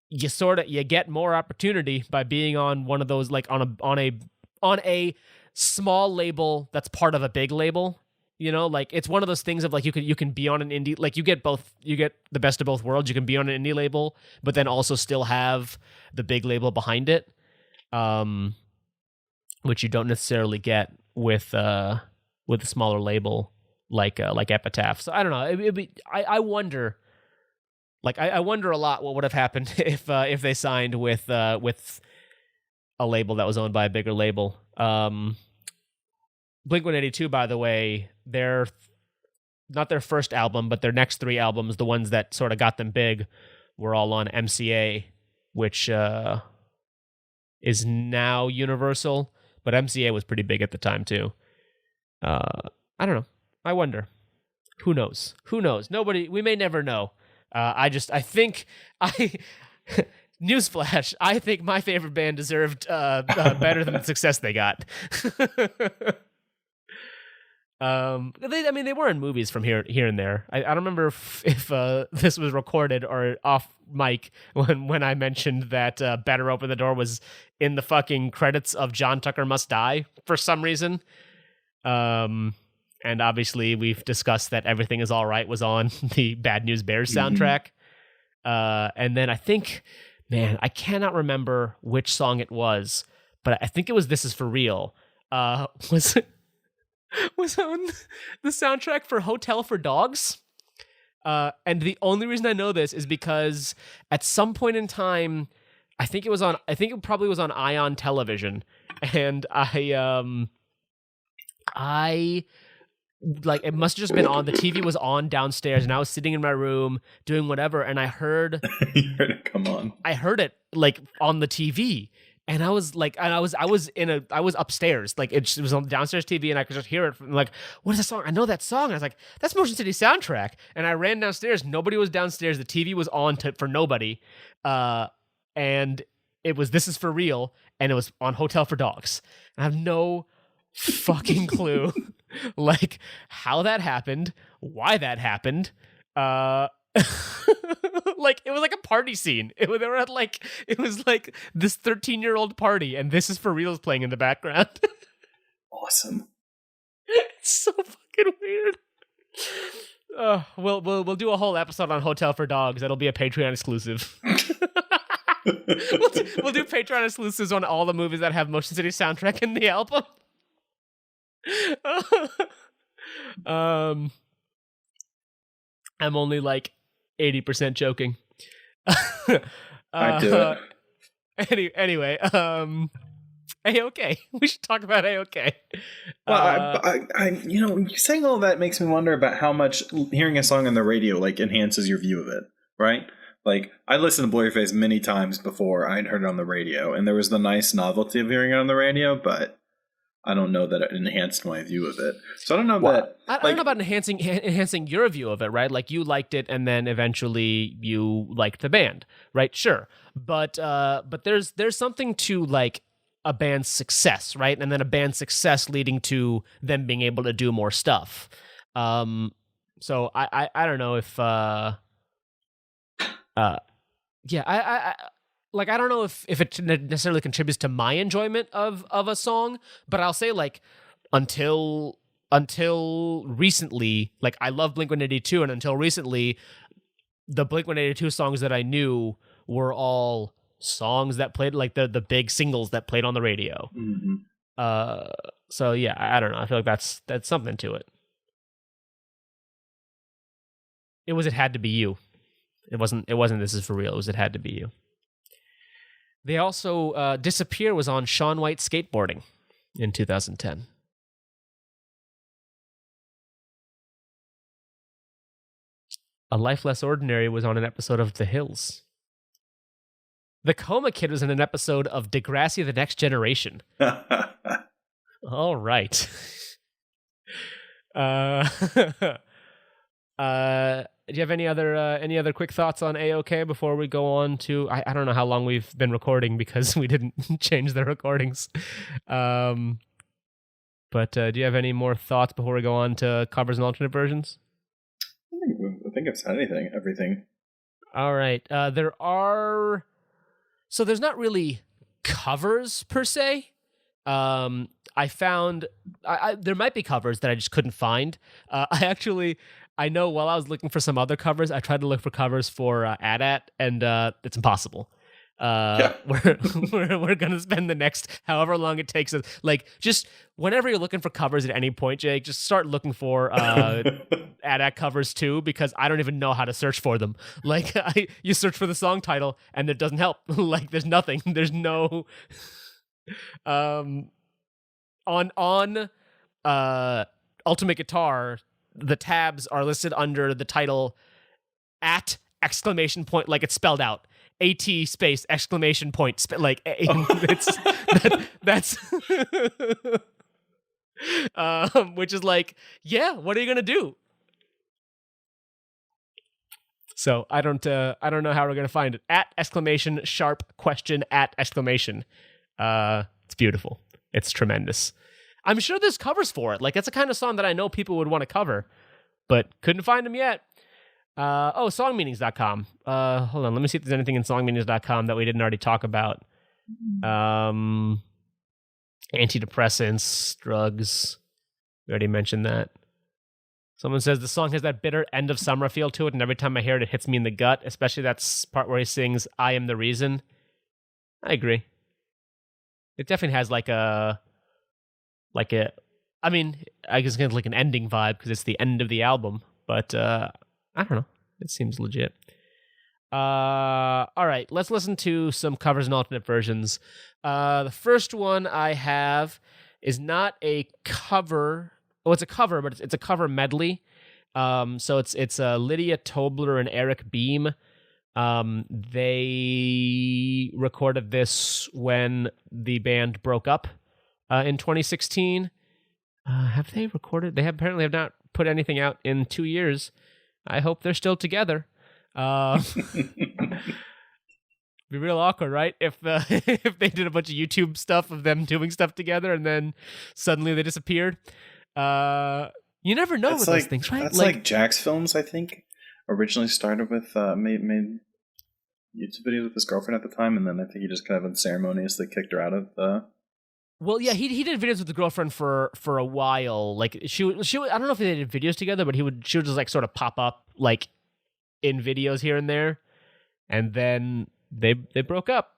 you get more opportunity by being on one of those like on a small label that's part of a big label. Like it's one of those things of like you can be on an indie, like you get the best of both worlds. You can be on an indie label, but then also still have the big label behind it, which you don't necessarily get with a smaller label like Epitaph. So I don't know. I wonder. Like I wonder a lot what would have happened if they signed with a label that was owned by a bigger label. Blink-182, by the way, they're not their first album, but their next 3 albums, the ones that sort of got them big, were all on MCA, which is now Universal. But MCA was pretty big at the time, too. I don't know. I wonder. Who knows? Nobody, we may never know. Newsflash, I think my favorite band deserved better than the success they got. They were in movies from here and there. I don't remember if this was recorded or off mic when I mentioned that Better Open the Door was in the fucking credits of John Tucker Must Die for some reason. And obviously we've discussed that Everything Is All Right was on the Bad News Bears soundtrack. And then I think, man, I cannot remember which song it was, but I think it was This Is For Real. Was on the soundtrack for Hotel for Dogs. And the only reason I know this is because at some point in time, I think it probably was on Ion Television. And I like, it must have just been on, the TV was on downstairs and I was sitting in my room doing whatever. And I heard, you heard it come on. I heard it like on the TV. And I was like, I was upstairs, like it was on the downstairs TV, and I could just hear it. Like, what is that song? I know that song. I was like, that's Motion City Soundtrack. And I ran downstairs. Nobody was downstairs. The TV was on for nobody, and it was This Is For Real, and it was on Hotel for Dogs. And I have no fucking clue, like how that happened, why that happened. Like it was like a party scene. They were at like, it was like this 13-year-old party, and This Is For Real is playing in the background. Awesome. It's so fucking weird. We'll do a whole episode on Hotel for Dogs. That'll be a Patreon exclusive. We'll do Patreon exclusives on all the movies that have Motion City Soundtrack in the album. I'm only like 80% joking. I do it. Anyway, A-OK. We should talk about A-OK. Well, saying all that makes me wonder about how much hearing a song on the radio like enhances your view of it, right? Like, I listened to Blurryface many times before I'd heard it on the radio, and there was the nice novelty of hearing it on the radio, but I don't know that it enhanced my view of it. So I don't know that. I don't know about enhancing your view of it, right? Like, you liked it, and then eventually you liked the band, right? Sure, but there's something to like a band's success, right? And then a band's success leading to them being able to do more stuff. So I don't know if I don't know if it necessarily contributes to my enjoyment of a song, but I'll say like until recently, like I love Blink-182, and until recently, the Blink-182 songs that I knew were all songs that played like the big singles that played on the radio. Mm-hmm. So yeah, I don't know. I feel like that's something to it. It had to be you. It wasn't This Is For Real. It had to be you. They also Disappear was on Shaun White Skateboarding in 2010. A Life Less Ordinary was on an episode of The Hills. The Coma Kid was in an episode of Degrassi: The Next Generation. All right. Do you have any other quick thoughts on A-OK before we go on to I don't know how long we've been recording because we didn't change the recordings. But do you have any more thoughts before we go on to covers and alternate versions? I think I've said everything. All right. There's not really covers per se. I found there might be covers that I just couldn't find. I know while I was looking for some other covers, I tried to look for covers for AT-AT, and it's impossible. We're gonna spend the next however long it takes us. Like, just whenever you're looking for covers at any point, Jake, just start looking for AT-AT covers too, because I don't even know how to search for them. Like, you search for the song title and it doesn't help. Like, there's nothing. There's no on Ultimate Guitar, the tabs are listed under the title @ exclamation point, like it's spelled out. AT space exclamation point like it's that's which is like, yeah, what are you gonna do? So I don't know how we're gonna find it. @ exclamation sharp question @ exclamation. It's beautiful. It's tremendous. I'm sure there's covers for it. Like, that's the kind of song that I know people would want to cover, but couldn't find them yet. Songmeanings.com. Hold on, let me see if there's anything in songmeanings.com that we didn't already talk about. Antidepressants, drugs. We already mentioned that. Someone says the song has that bitter end of summer feel to it, and every time I hear it, it hits me in the gut, especially that part where he sings, I am the reason. I agree. It definitely has I mean, I guess it's kind of like an ending vibe because it's the end of the album, but I don't know. It seems legit. All right, let's listen to some covers and alternate versions. The first one I have is not a cover. Well, it's a cover, but it's a cover medley. So it's Lydia Tobler and Eric Beam. They recorded this when the band broke up in 2016. Have they recorded? They apparently have not put anything out in 2 years. I hope they're still together. Be real awkward, right? If if they did a bunch of YouTube stuff of them doing stuff together and then suddenly they disappeared. You never know with those things, right? That's like Jack's Films, I think, originally started with made YouTube videos with his girlfriend at the time, and then I think he just kind of unceremoniously kicked her out of the. Well, yeah, he did videos with the girlfriend for a while. Like she I don't know if they did videos together, but she would just like sort of pop up like in videos here and there, and then they broke up,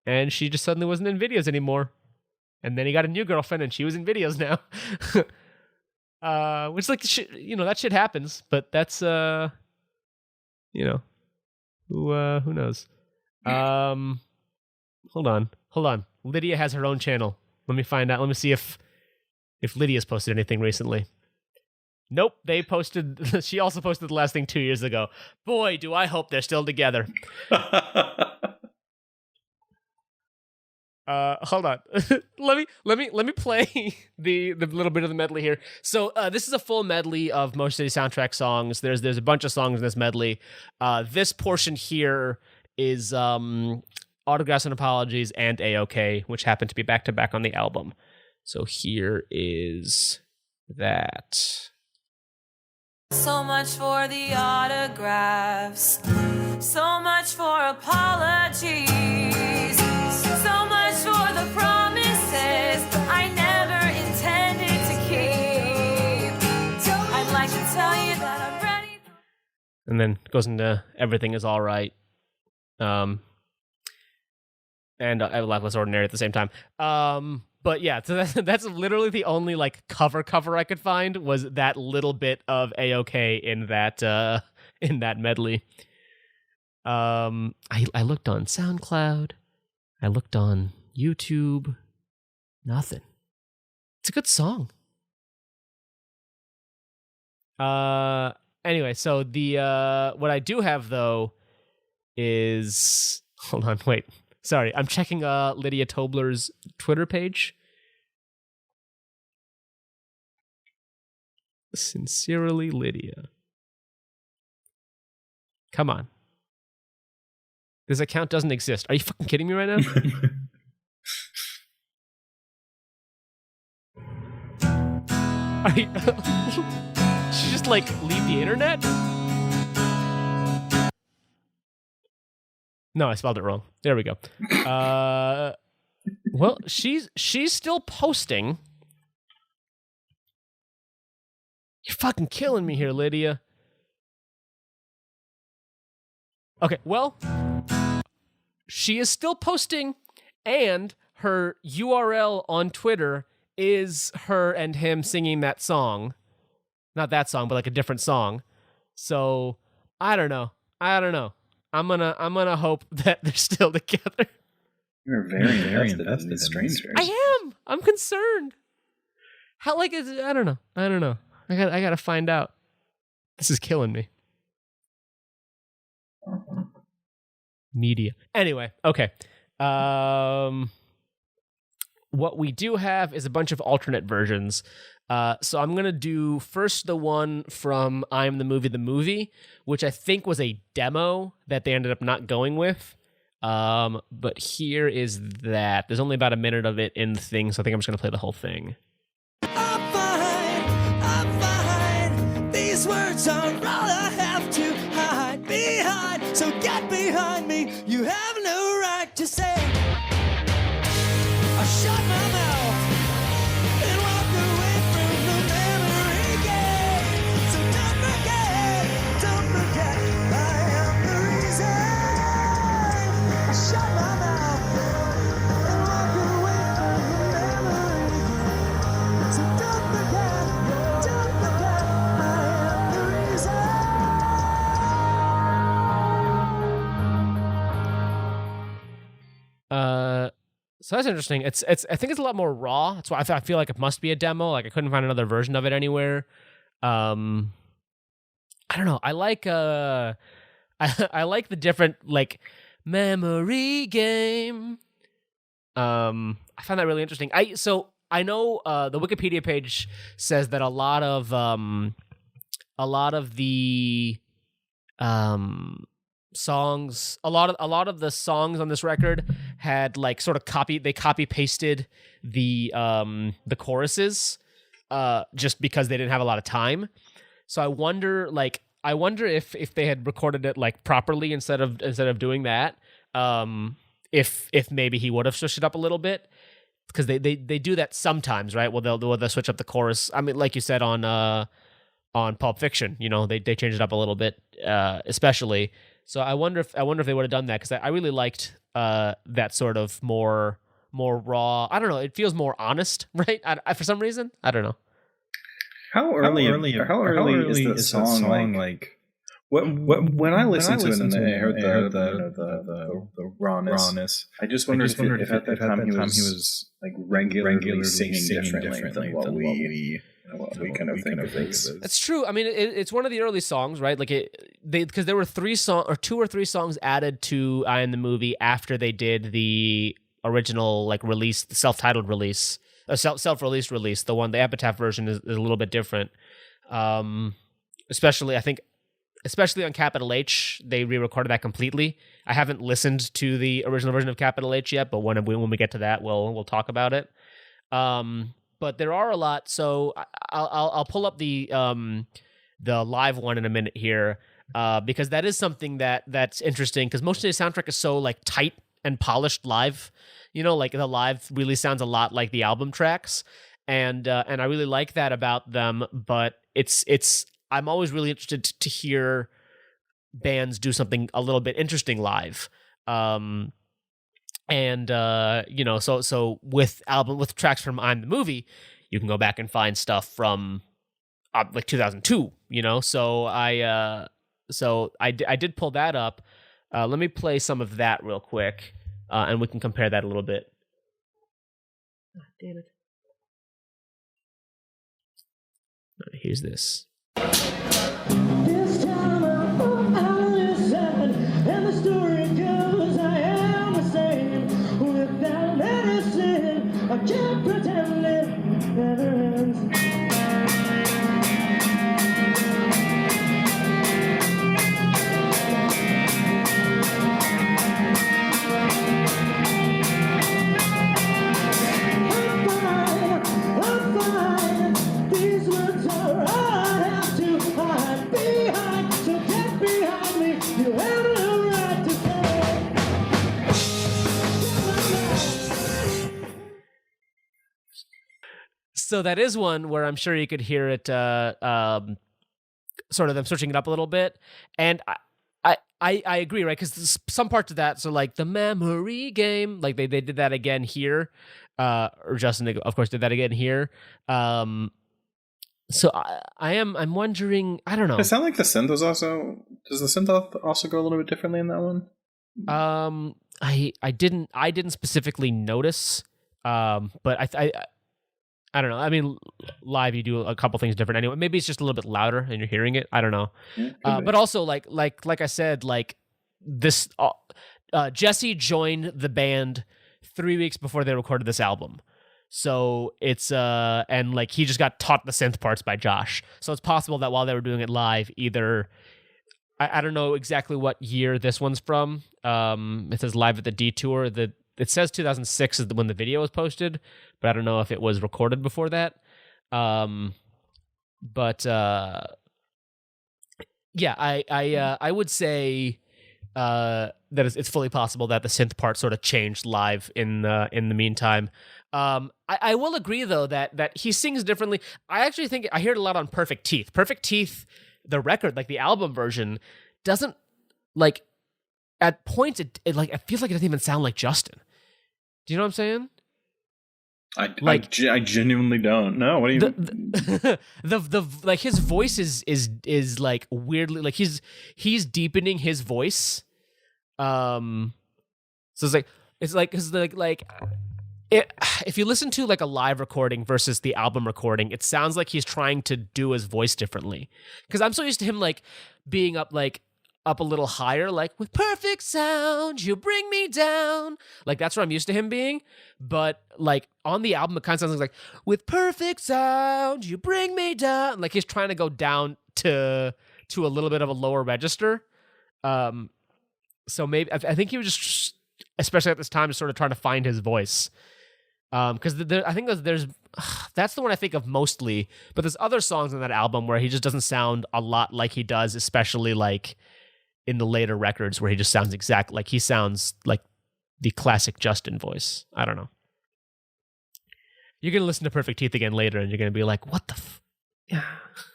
and she just suddenly wasn't in videos anymore, And then he got a new girlfriend, and she was in videos now. Which, like, that shit happens. But that's, who knows? Hold on. Lydia has her own channel. Let me find out. Let me see if Lydia's posted anything recently. Nope, they posted. She also posted the last thing 2 years ago. Boy, do I hope they're still together. Hold on. let me play the little bit of the medley here. So this is a full medley of Motion City soundtrack songs. There's a bunch of songs in this medley. This portion here is Autographs and Apologies and A-OK, which happen to be back to back on the album. So here is that. So much for the autographs, so much for apologies, so much for the promises I never intended to keep. I'd like to tell you that I'm ready. And then goes into Everything Is All Right. And Life Less Ordinary at the same time. But yeah, so that's literally the only like cover I could find was that little bit of A-OK in that medley. I looked on SoundCloud, I looked on YouTube, nothing. It's a good song. Anyway, so the what I do have though is hold on, wait. Sorry, I'm checking Lydia Tobler's Twitter page. Sincerely, Lydia. Come on. This account doesn't exist. Are you fucking kidding me right now? Are you... She just, like, leave the internet? No, I spelled it wrong. There we go. Well, she's still posting. You're fucking killing me here, Lydia. Okay, well, she is still posting, and her URL on Twitter is her and him singing that song. Not that song, but like a different song. So, I don't know. I'm gonna hope that they're still together. You're very invested in strangers. I am. I'm concerned. How like is it? I don't know. I gotta find out. This is killing me. Media. Anyway, okay. What we do have is a bunch of alternate versions. So I'm going to do first the one from I'm the Movie, which I think was a demo that they ended up not going with. But here is that. There's only about a minute of it in the thing, so I think I'm just going to play the whole thing. I'm fine. These words are all I have to hide behind. So get behind me. You have no right to say. I shut my mouth and walk away from the memory game. So don't forget, I am the reason. I shut my mouth and walk away from the memory game. So don't forget, I am the reason. So that's interesting. It's I think it's a lot more raw. That's why I feel like it must be a demo. Like I couldn't find another version of it anywhere. I don't know. I like I like the different like memory game. I find that really interesting. I know the Wikipedia page says that a lot of the songs, a lot of the songs on this record had like sort of copy pasted the choruses just because they didn't have a lot of time. So I wonder if they had recorded it like properly instead of doing that, if maybe he would have switched it up a little bit, because they do that sometimes, right? Well, they'll switch up the chorus. I mean, like you said on Pulp Fiction, you know, they changed it up a little bit, especially. So I wonder if they would have done that, because I really liked that sort of more more raw. I don't know. It feels more honest, right? For some reason, I don't know. How early is the song? Like when I listened to it and I heard the rawness, I just wondered if at that time he was like regularly singing differently than what we kind of think of this. That's true. I mean, it's one of the early songs, right? Like because there were 2 or 3 songs added to "I Am the Movie" after they did the original like release, the self-titled release, self-released release. The Epitaph version is a little bit different. Especially on Capital H, they re-recorded that completely. I haven't listened to the original version of Capital H yet, but when we get to that, we'll talk about it. But there are a lot, so I'll pull up the live one in a minute here, because that is something that's interesting. Because most of the soundtrack is so like tight and polished live, like the live really sounds a lot like the album tracks, and I really like that about them. But I'm always really interested to hear bands do something a little bit interesting live. So with tracks from "I'm the Movie," you can go back and find stuff from like 2002. So I did pull that up. Let me play some of that real quick, and we can compare that a little bit. Oh, damn it! Here's this. This time I thought I listened, and the story goes I am the same. Without medicine, I can't pretend it never ends. I'm fine. These words are all I have to hide behind. So get behind me. You have no right to say. So that is one where I'm sure you could hear it, sort of them switching it up a little bit, and I agree, right? Because some parts of that, so like the memory game, like they did that again here, or Justin, of course, did that again here. So I'm wondering, I don't know. It sound like the synth was also. Does the synth also go a little bit differently in that one? I didn't specifically notice, but I don't know. I mean, live you do a couple things different anyway. Maybe it's just a little bit louder and you're hearing it. I don't know. Yeah, but also like I said, like this, Jesse joined the band 3 weeks before they recorded this album. So it's and like he just got taught the synth parts by Josh. So it's possible that while they were doing it live, either I don't know exactly what year this one's from. It says Live at the Detour. It says 2006 is when the video was posted, but I don't know if it was recorded before that. I would say that it's fully possible that the synth part sort of changed live in the meantime. I will agree though that he sings differently. I actually think I hear it a lot on Perfect Teeth. Perfect Teeth, the record, like the album version, doesn't like at points it feels like it doesn't even sound like Justin. Do you know what I'm saying? I genuinely don't. No, what do you mean? The like his voice is like weirdly like he's deepening his voice. So it's like cuz like if you listen to like a live recording versus the album recording, it sounds like he's trying to do his voice differently. Cuz I'm so used to him like being up a little higher, like with perfect sound, you bring me down. Like that's what I'm used to him being. But like on the album, it kind of sounds like with perfect sound, you bring me down. Like he's trying to go down to a little bit of a lower register. So maybe I think he was just, especially at this time, just sort of trying to find his voice. Because I think there's that's the one I think of mostly. But there's other songs on that album where he just doesn't sound a lot like he does, especially like in the later records where he just sounds exactly like he sounds like the classic Justin voice. I don't know. You're going to listen to Perfect Teeth again later and you're going to be like, what the yeah.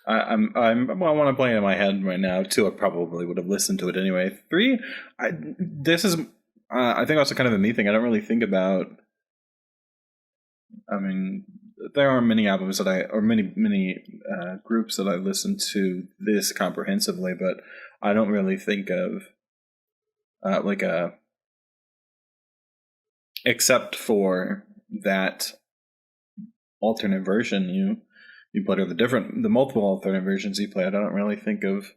I want to play it in my head right now. 2, I probably would have listened to it anyway. 3, this is, I think also kind of a me thing. I don't really think about I mean, there are many albums that many groups that I listen to this comprehensively, but I don't really think of like a, except for that alternate version you played, or the multiple alternate versions you played. I don't really think of,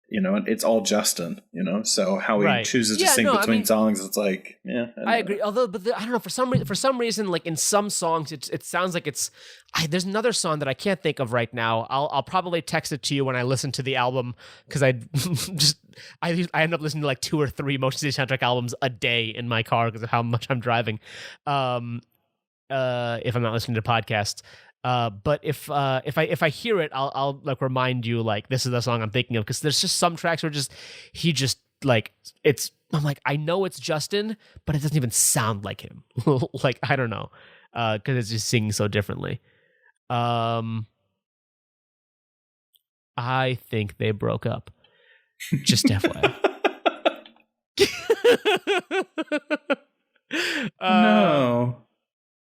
it's all Justin, so how he chooses to sing between songs, it's like, I agree. Although, but I don't know, for some reason, like in some songs, it sounds like there's another song that I can't think of right now. I'll probably text it to you when I listen to the album, because I end up listening to like 2 or 3 Motion City Soundtrack albums a day in my car because of how much I'm driving. If I'm not listening to podcasts. But if I hear it, I'll like remind you, like, this is the song I'm thinking of, because there's just some tracks where I'm like, I know it's Justin, but it doesn't even sound like him. Like, I don't know, because it's just singing so differently. I think they broke up. Just FYI. No.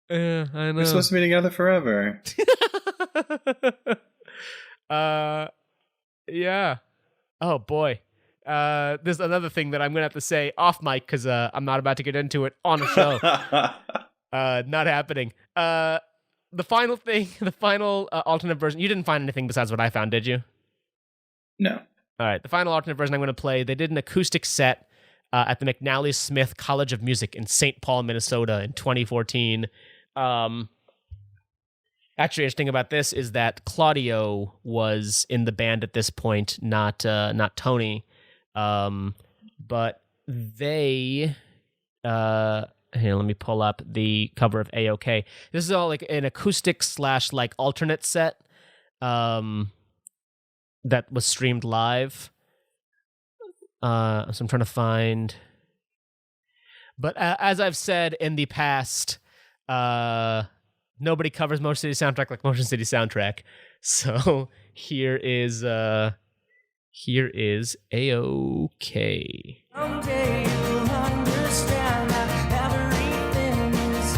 Yeah, I know. We're supposed to be together forever. Yeah. Oh boy. There's another thing that I'm gonna have to say off mic, because I'm not about to get into it on a show. Not happening. The final alternate version. You didn't find anything besides what I found, did you? No. All right. The final alternate version I'm going to play. They did an acoustic set at the McNally Smith College of Music in St. Paul, Minnesota, in 2014. Actually, interesting about this is that Claudio was in the band at this point, not Tony. But they, here, let me pull up the cover of A-OK. This is all like an acoustic / like alternate set, that was streamed live. So I'm trying to find. But as I've said in the past, nobody covers Motion City Soundtrack like Motion City Soundtrack. So here is A-OK. Someday you'll understand that everything is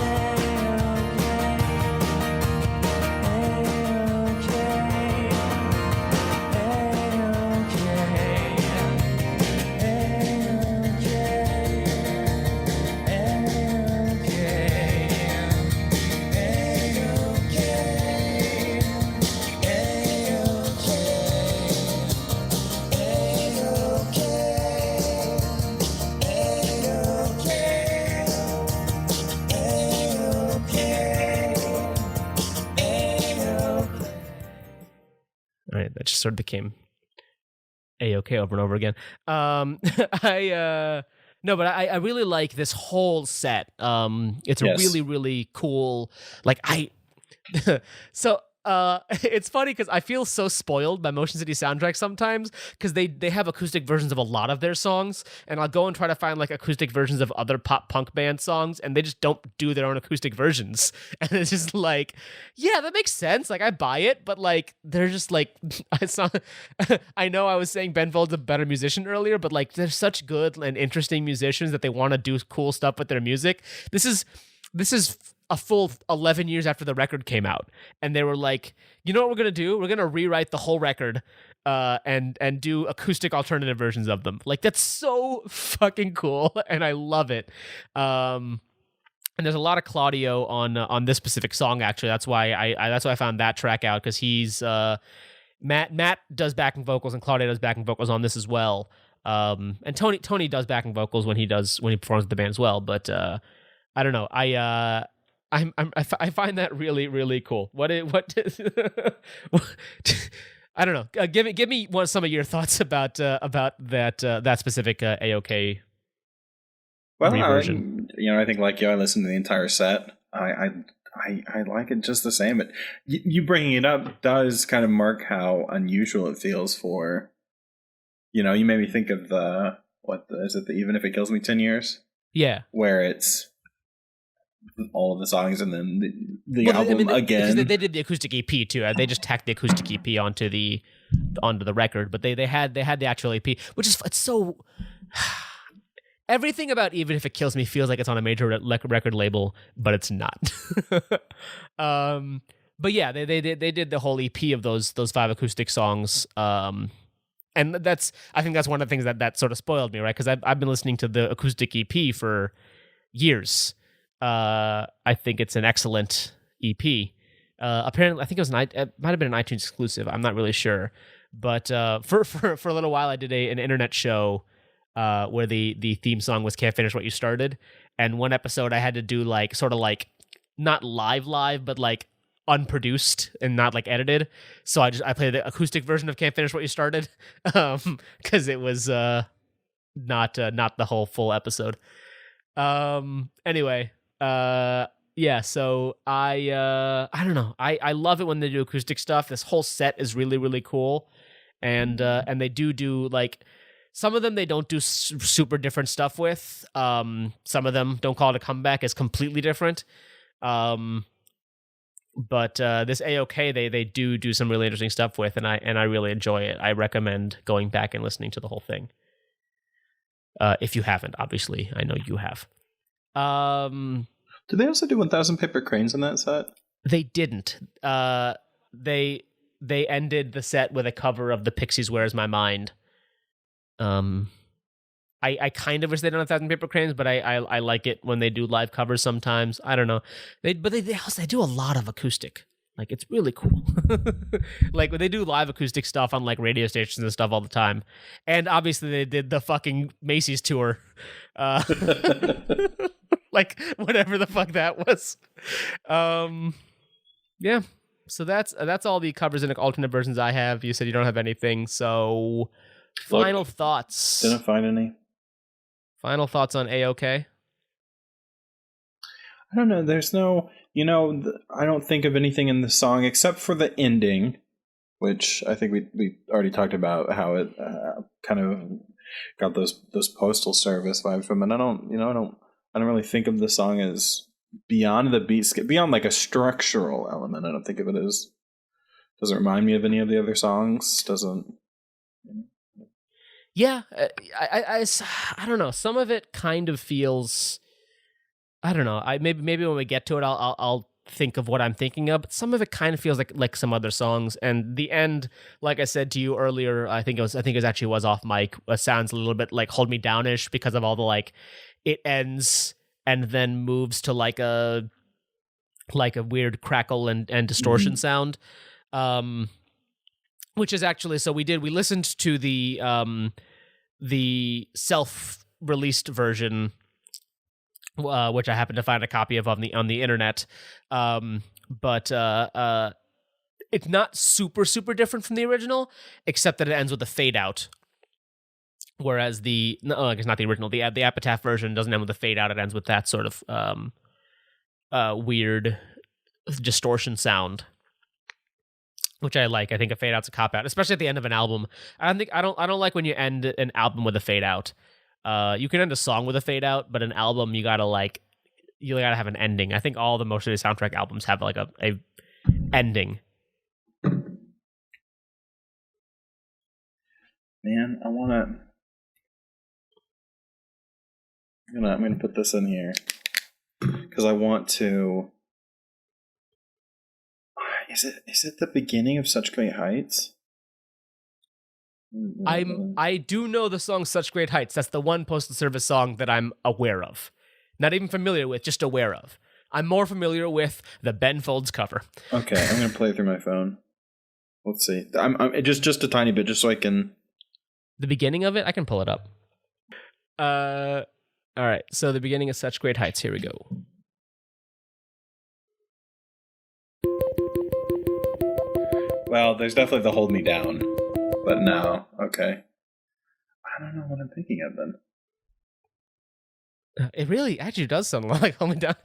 All right, that just sort of became A-OK over and over again. No, but I really like this whole set. It's a really, really cool. Like so. It's funny because I feel so spoiled by Motion City Soundtrack sometimes, because they have acoustic versions of a lot of their songs, and I'll go and try to find like acoustic versions of other pop punk band songs, and they just don't do their own acoustic versions. And it's just like, yeah, that makes sense. Like, I buy it, but like they're just like, I know I was saying Ben Folds a better musician earlier, but like they're such good and interesting musicians that they want to do cool stuff with their music. This is a full 11 years after the record came out, and they were like, you know what we're gonna do? We're gonna rewrite the whole record and do acoustic alternative versions of them. Like, that's so fucking cool, and I love it. And there's a lot of Claudio on this specific song. Actually, that's why I found that track out, because he's Matt does backing vocals and Claudio does backing vocals on this as well. And Tony does backing vocals when he performs with the band as well. But I don't know. I find that really, really cool. What I don't know. Give me some of your thoughts about that specific A-OK version. I think like you, I listened to the entire set. I like it just the same. But you bringing it up does kind of mark how unusual it feels for. You made me think of the Even If It Kills Me 10 Years? Yeah, where it's all of the songs and then the album again. They did the acoustic EP too. They just tacked the acoustic EP onto the record, but they had the actual EP, which is, it's so. everything about Even If It Kills Me feels like it's on a major record label, but it's not. But yeah, they did the whole EP of those 5 acoustic songs. And I think that's one of the things that sort of spoiled me, right? Because I've been listening to the acoustic EP for years. I think it's an excellent EP. Apparently, I think it might have been an iTunes exclusive. I'm not really sure. But for a little while, I did an internet show where the theme song was "Can't Finish What You Started," and one episode I had to do like sort of like not live, but like unproduced and not like edited. So I played the acoustic version of "Can't Finish What You Started" because it was not the whole full episode. Anyway, yeah. So I don't know. I love it when they do acoustic stuff. This whole set is really really cool, and they do like. Some of them they don't do super different stuff with. Some of them, Don't Call It a Comeback, is completely different. But this A-OK they do some really interesting stuff with, and I really enjoy it. I recommend going back and listening to the whole thing. If you haven't, obviously, I know you have. Did they also do 1,000 Paper Cranes in that set? They didn't. They ended the set with a cover of the Pixies' "Where's My Mind." I kind of wish they'd done 1,000 Paper Cranes, but I like it when they do live covers sometimes. I don't know. They do a lot of acoustic. Like, it's really cool. Like, when they do live acoustic stuff on like radio stations and stuff all the time. And obviously they did the fucking Macy's tour. Like, whatever the fuck that was. Yeah. So that's all the covers and alternate versions I have. You said you don't have anything, so final thoughts. Didn't find any. Final thoughts on A-OK? I don't know. There's no, I don't think of anything in the song except for the ending, which I think we already talked about how it kind of got those postal service vibes from it. I don't really think of the song as beyond the beat skip, beyond like a structural element. I don't think of it as, doesn't remind me of any of the other songs. Doesn't. Yeah, I don't know. Some of it kind of feels, I don't know. Maybe when we get to it, I'll think of what I'm thinking of. But some of it kind of feels like some other songs. And the end, like I said to you earlier, I think it was off mic. Sounds a little bit like "Hold Me Down"ish because of all the like, it ends and then moves to like a weird crackle and distortion sound. Which is actually, so we listened to the self-released version, which I happened to find a copy of on the internet. But it's not super, super different from the original, except that it ends with a fade out. Whereas I guess not the original, the Epitaph version doesn't end with a fade out. It ends with that sort of weird distortion sound, which I like. I think a fade out's a cop out, especially at the end of an album. I don't like when you end an album with a fade out. You can end a song with a fade out, but an album you gotta have an ending. I think all the most of the soundtrack albums have like a ending. Man, I'm gonna put this in here because I want to. Is it the beginning of Such Great Heights? I do know the song Such Great Heights. That's the one Postal Service song that I'm aware of. Not even familiar with, just aware of. I'm more familiar with the Ben Folds cover. Okay, I'm going to play through my phone. Let's see. I'm just a tiny bit, just so I can... The beginning of it? I can pull it up. All right, so the beginning of Such Great Heights. Here we go. Well, there's definitely the "Hold Me Down," but no. Okay. I don't know what I'm thinking of then. It really actually does sound like "Hold Me Down."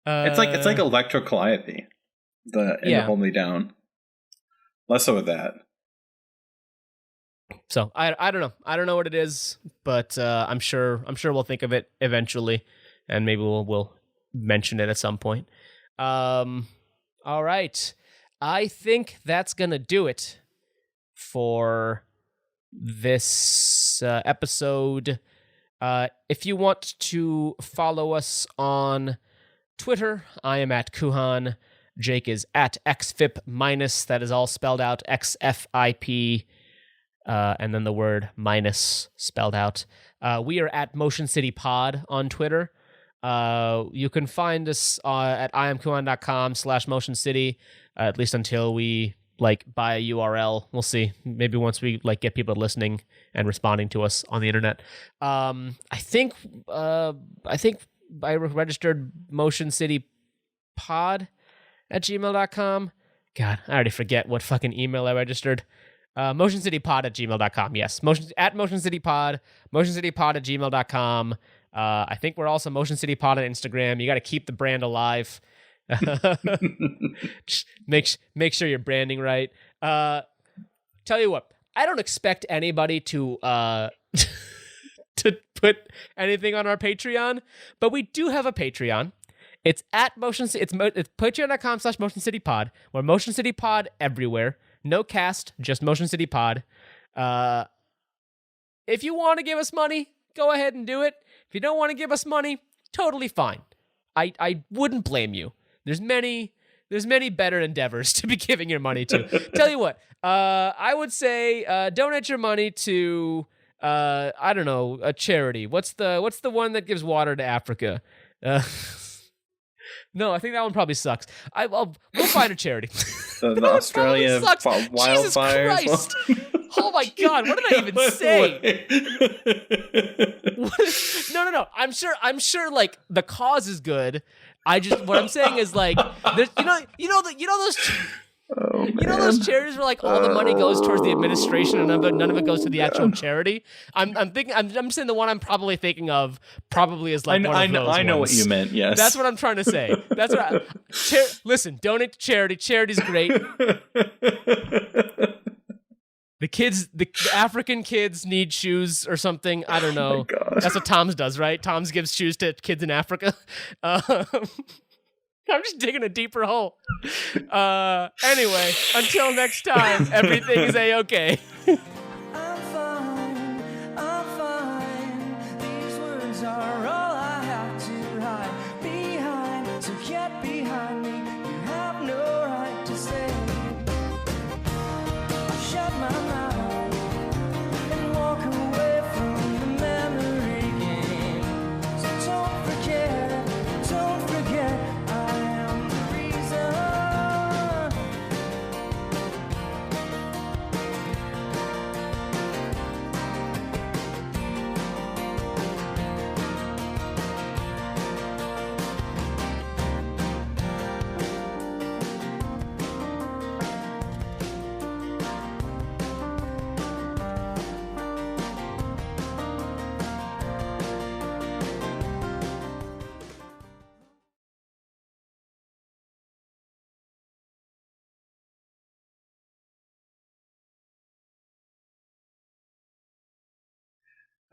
It's like Electro Calliope, the "Hold Me Down." Less so with that. So I don't know. I don't know what it is, but I'm sure we'll think of it eventually, and maybe we'll mention it at some point. All right. I think that's going to do it for this week's episode. If you want to follow us on Twitter, I am at Kuhan. Jake is at XFIP-. That is all spelled out, XFIP, and then the word minus spelled out. We are at Motion City Pod on Twitter. You can find us at iamkuhan.com/Motion City, at least until we buy a URL. We'll see. Maybe once we get people listening and responding to us on the internet. I think I registered Motion City Pod at gmail.com. God, I already forget what fucking email I registered. MotionCityPod at gmail.com. Yes. Motion City Pod at gmail.com. I think we're also Motion City Pod on Instagram. You got to keep the brand alive. Just make sure you're branding right. Tell you what, I don't expect anybody to to put anything on our Patreon, but we do have a Patreon. It's at it's patreon.com/Motion City Pod. We're Motion City Pod everywhere. No cast, just Motion City Pod. If you want to give us money, go ahead and do it. If you don't want to give us money, totally fine. I wouldn't blame you. There's many better endeavors to be giving your money to. Tell you what, I would say donate your money to I don't know, a charity. What's the one that gives water to Africa? No, I think that one probably sucks. We'll find a charity. The Australia wildfires. Jesus Christ. Oh my God, what did I even say? No. I'm sure the cause is good. What I'm saying is those those charities where all the money goes towards the administration and none of it goes to the actual charity. I'm saying the one I'm probably thinking of probably is one of those I know ones. what you meant. Yes, that's what I'm trying to say. That's what. Listen, donate to charity. Charity's great. The African kids need shoes or something. I don't know. Oh, that's what Tom's does, right? Tom's gives shoes to kids in Africa. I'm just digging a deeper hole. Anyway, until next time, everything is A-okay. I'm fine. These words are all I have to hide behind. So get behind me. You have no right to say. Shut my mouth and walk away from the memory game. So don't forget, I am the reason.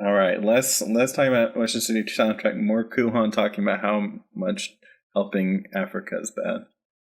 All right, let's talk about Motion City soundtrack. More Kuhan talking about how much helping Africa is bad.